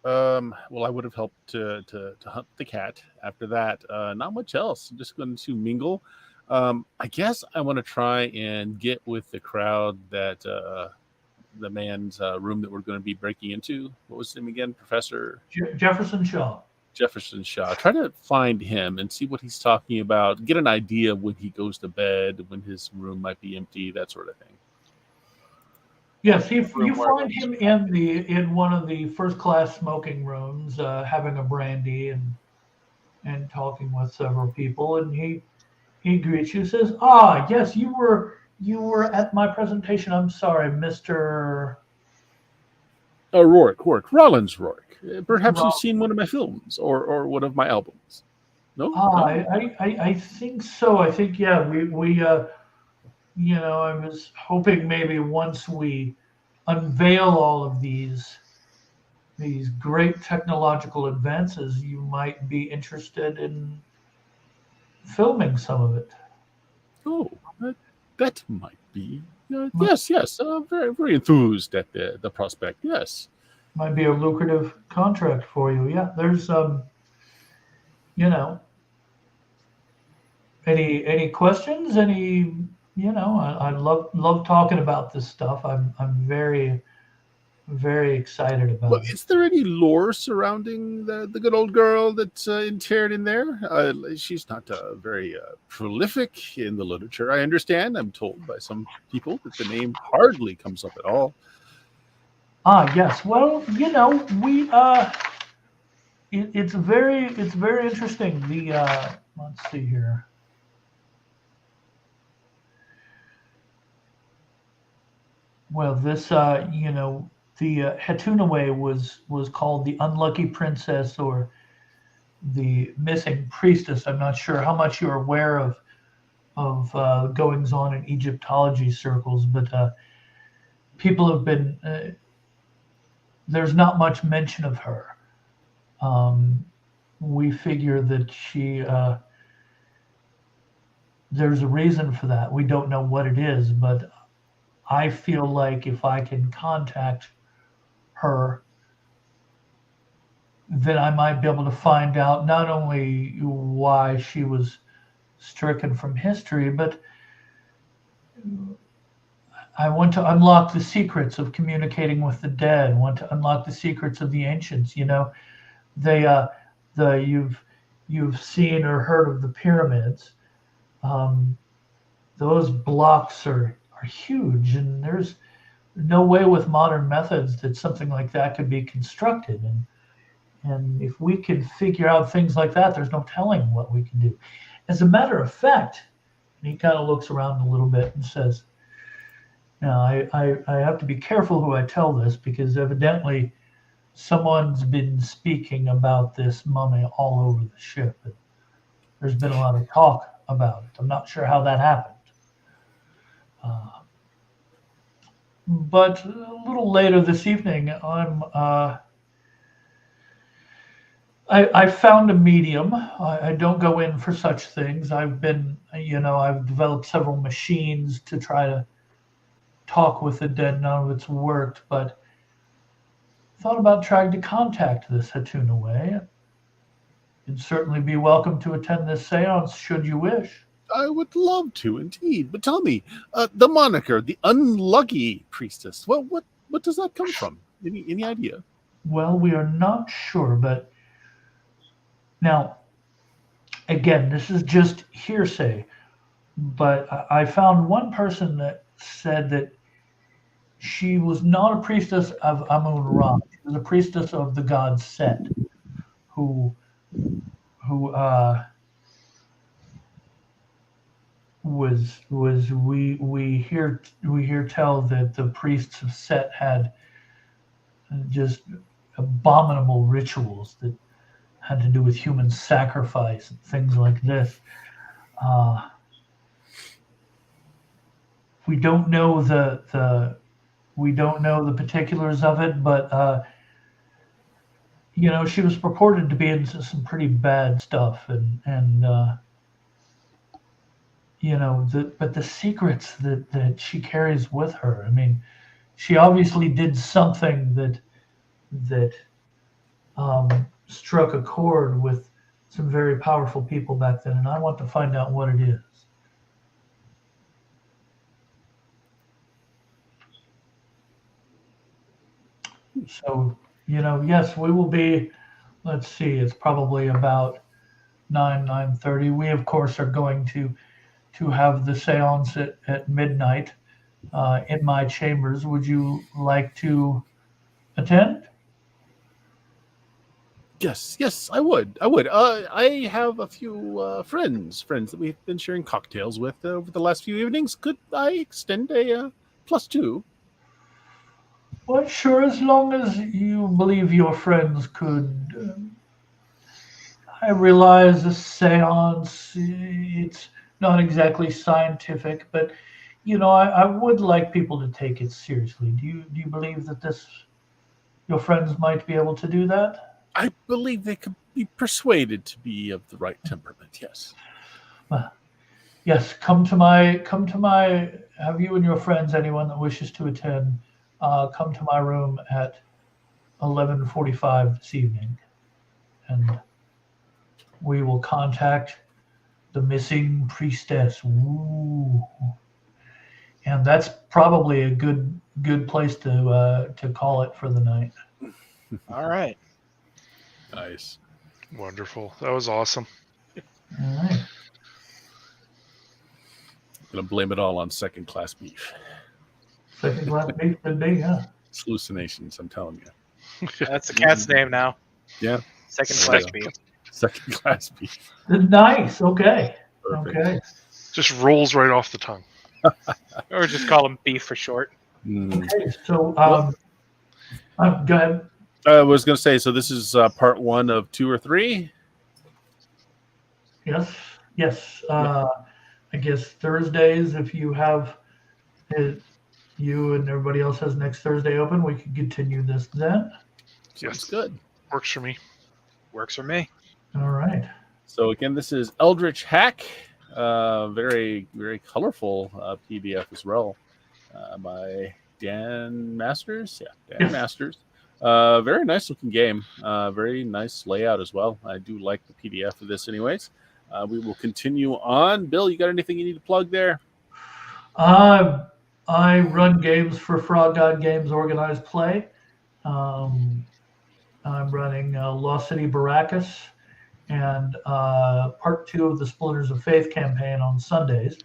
Well, I would have helped to hunt the cat. After that, not much else. I'm just going to mingle. I guess I want to try and get with the crowd that the man's room that we're going to be breaking into. What was his name again? Professor Jefferson Shaw. Jefferson Shaw. Try to find him and see what he's talking about. Get an idea of when he goes to bed, when his room might be empty, that sort of thing. Yes, you find him in one of the first class smoking rooms, having a brandy and talking with several people, and he greets you, says, "Ah, yes, you were at my presentation. I'm sorry, Mr. Rollins Rourke. Perhaps Rollins. you've seen one of my films or one of my albums. No? I think so. I think, yeah, I was hoping maybe once we unveil all of these great technological advances, you might be interested in filming some of it. Oh, that might be. Might, Yes, yes. Very, very enthused at the prospect. Yes. might be a lucrative contract for you. Yeah, there's you know, any questions? I love talking about this stuff. I'm very excited Well, about it. is there any lore surrounding the good old girl that's interred in there? She's not very prolific in the literature, I understand. I'm told by some people that the name hardly comes up at all. Ah, yes. Well, we it's very interesting. The let's see here. Well, this the Hetunaway was called the Unlucky Princess or the Missing Priestess. I'm not sure how much you're aware of goings on in Egyptology circles, but people have been there's not much mention of her. We figure that there's a reason for that. We don't know what it is, but I feel like if I can contact her, then I might be able to find out not only why she was stricken from history, but I want to unlock the secrets of communicating with the dead. I want to unlock the secrets of the ancients. They you've seen or heard of the pyramids. Those blocks are huge, and there's no way with modern methods that something like that could be constructed. And if we can figure out things like that, there's no telling what we can do. As a matter of fact, and he kind of looks around a little bit and says, now I have to be careful who I tell this because evidently someone's been speaking about this mummy all over the ship. And there's been a lot of talk about it. I'm not sure how that happened. But a little later this evening, I found a medium. I don't go in for such things. I've developed several machines to try to talk with the dead. None of it's worked, but thought about trying to contact this Hetunaway. You'd certainly be welcome to attend this seance should you wish. I would love to, indeed. But tell me, the moniker, the Unlucky Priestess. Well, what does that come from? Any idea? Well, we are not sure, but now, again, this is just hearsay. But I found one person that said that she was not a priestess of Amun-Ra. She was a priestess of the god Set, who we hear tell that the priests of Set had just abominable rituals that had to do with human sacrifice and things like this. We don't know the particulars of it, but she was purported to be into some pretty bad stuff, but the secrets that she carries with her. I mean, she obviously did something that struck a chord with some very powerful people back then, and I want to find out what it is. So, yes, we will be, let's see, it's probably about 9:30. We, of course, are going to have the seance at midnight in my chambers. Would you like to attend? Yes, I would. I have a few friends that we've been sharing cocktails with over the last few evenings. Could I extend a +2? Well, sure, as long as you believe your friends could. I realize a seance, it's not exactly scientific, but I would like people to take it seriously. Do you believe that your friends might be able to do that? I believe they could be persuaded to be of the right temperament. Yes. Yes, have you and your friends, anyone that wishes to attend, come to my room at 11:45 this evening, and we will contact the missing priestess. Ooh. And that's probably a good place to call it for the night. All right. Nice. Wonderful. That was awesome. All right. Gonna blame it all on second-class beef. Second class beef could be, yeah. It's hallucinations, I'm telling you. That's the cat's name now. Yeah. Second So, class yeah. beef. Second-class beef. Nice. Okay. Perfect. Okay. Just rolls right off the tongue. Or just call him beef for short. Mm. Okay. So, go ahead. I was going to say, so this is part 1 of 2 or 3? Yes. Yes. I guess Thursdays, if you have it, you and everybody else has next Thursday open, we can continue this then. Sounds good. Works for me. Works for me. All right. So again, this is Eldritch Hack. Very, very colorful PDF as well by Dan Masters. Yeah, Dan Yes. Masters. Very nice looking game. Very nice layout as well. I do like the PDF of this anyways. We will continue on. Bill, you got anything you need to plug there? I run games for Frog God Games Organized Play. I'm running Lost City Baracus and part 2 of the Splinters of Faith campaign on Sundays.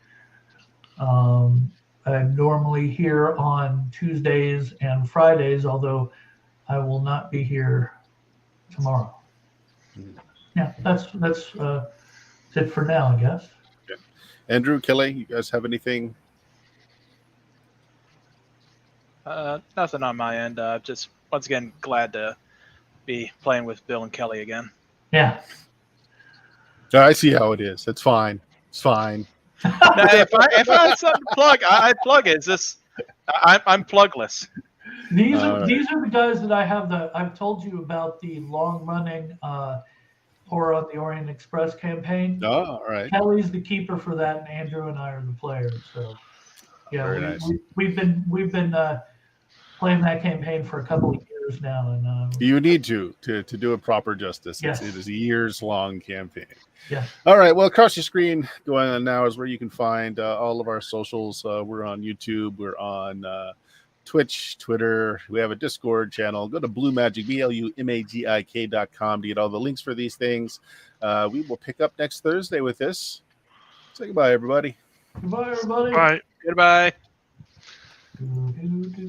I'm normally here on Tuesdays and Fridays, although I will not be here tomorrow. Yeah, that's it for now, I guess. Okay. Andrew, Kelly, you guys have anything? Nothing on my end. Just once again glad to be playing with Bill and Kelly again. Yeah. I see how it is. It's fine. It's fine. Now, if I had something to plug, I'd plug it. It's just I'm plugless. These are the guys that I've told you about the long running Horror on the Orient Express campaign. Oh, all right. Kelly's the keeper for that, and Andrew and I are the players. So yeah, Very nice. we've been playing that campaign for a couple of years now, and You need to do it proper justice. Yes. It is a years-long campaign. yeah. All right. Well, across your screen going on now is where you can find all of our socials. We're on YouTube. We're on Twitch, Twitter. We have a Discord channel. Go to BlueMagic, BLUMAGIK.com to get all the links for these things. We will pick up next Thursday with this. Say goodbye, everybody. Goodbye, everybody. Bye. Goodbye.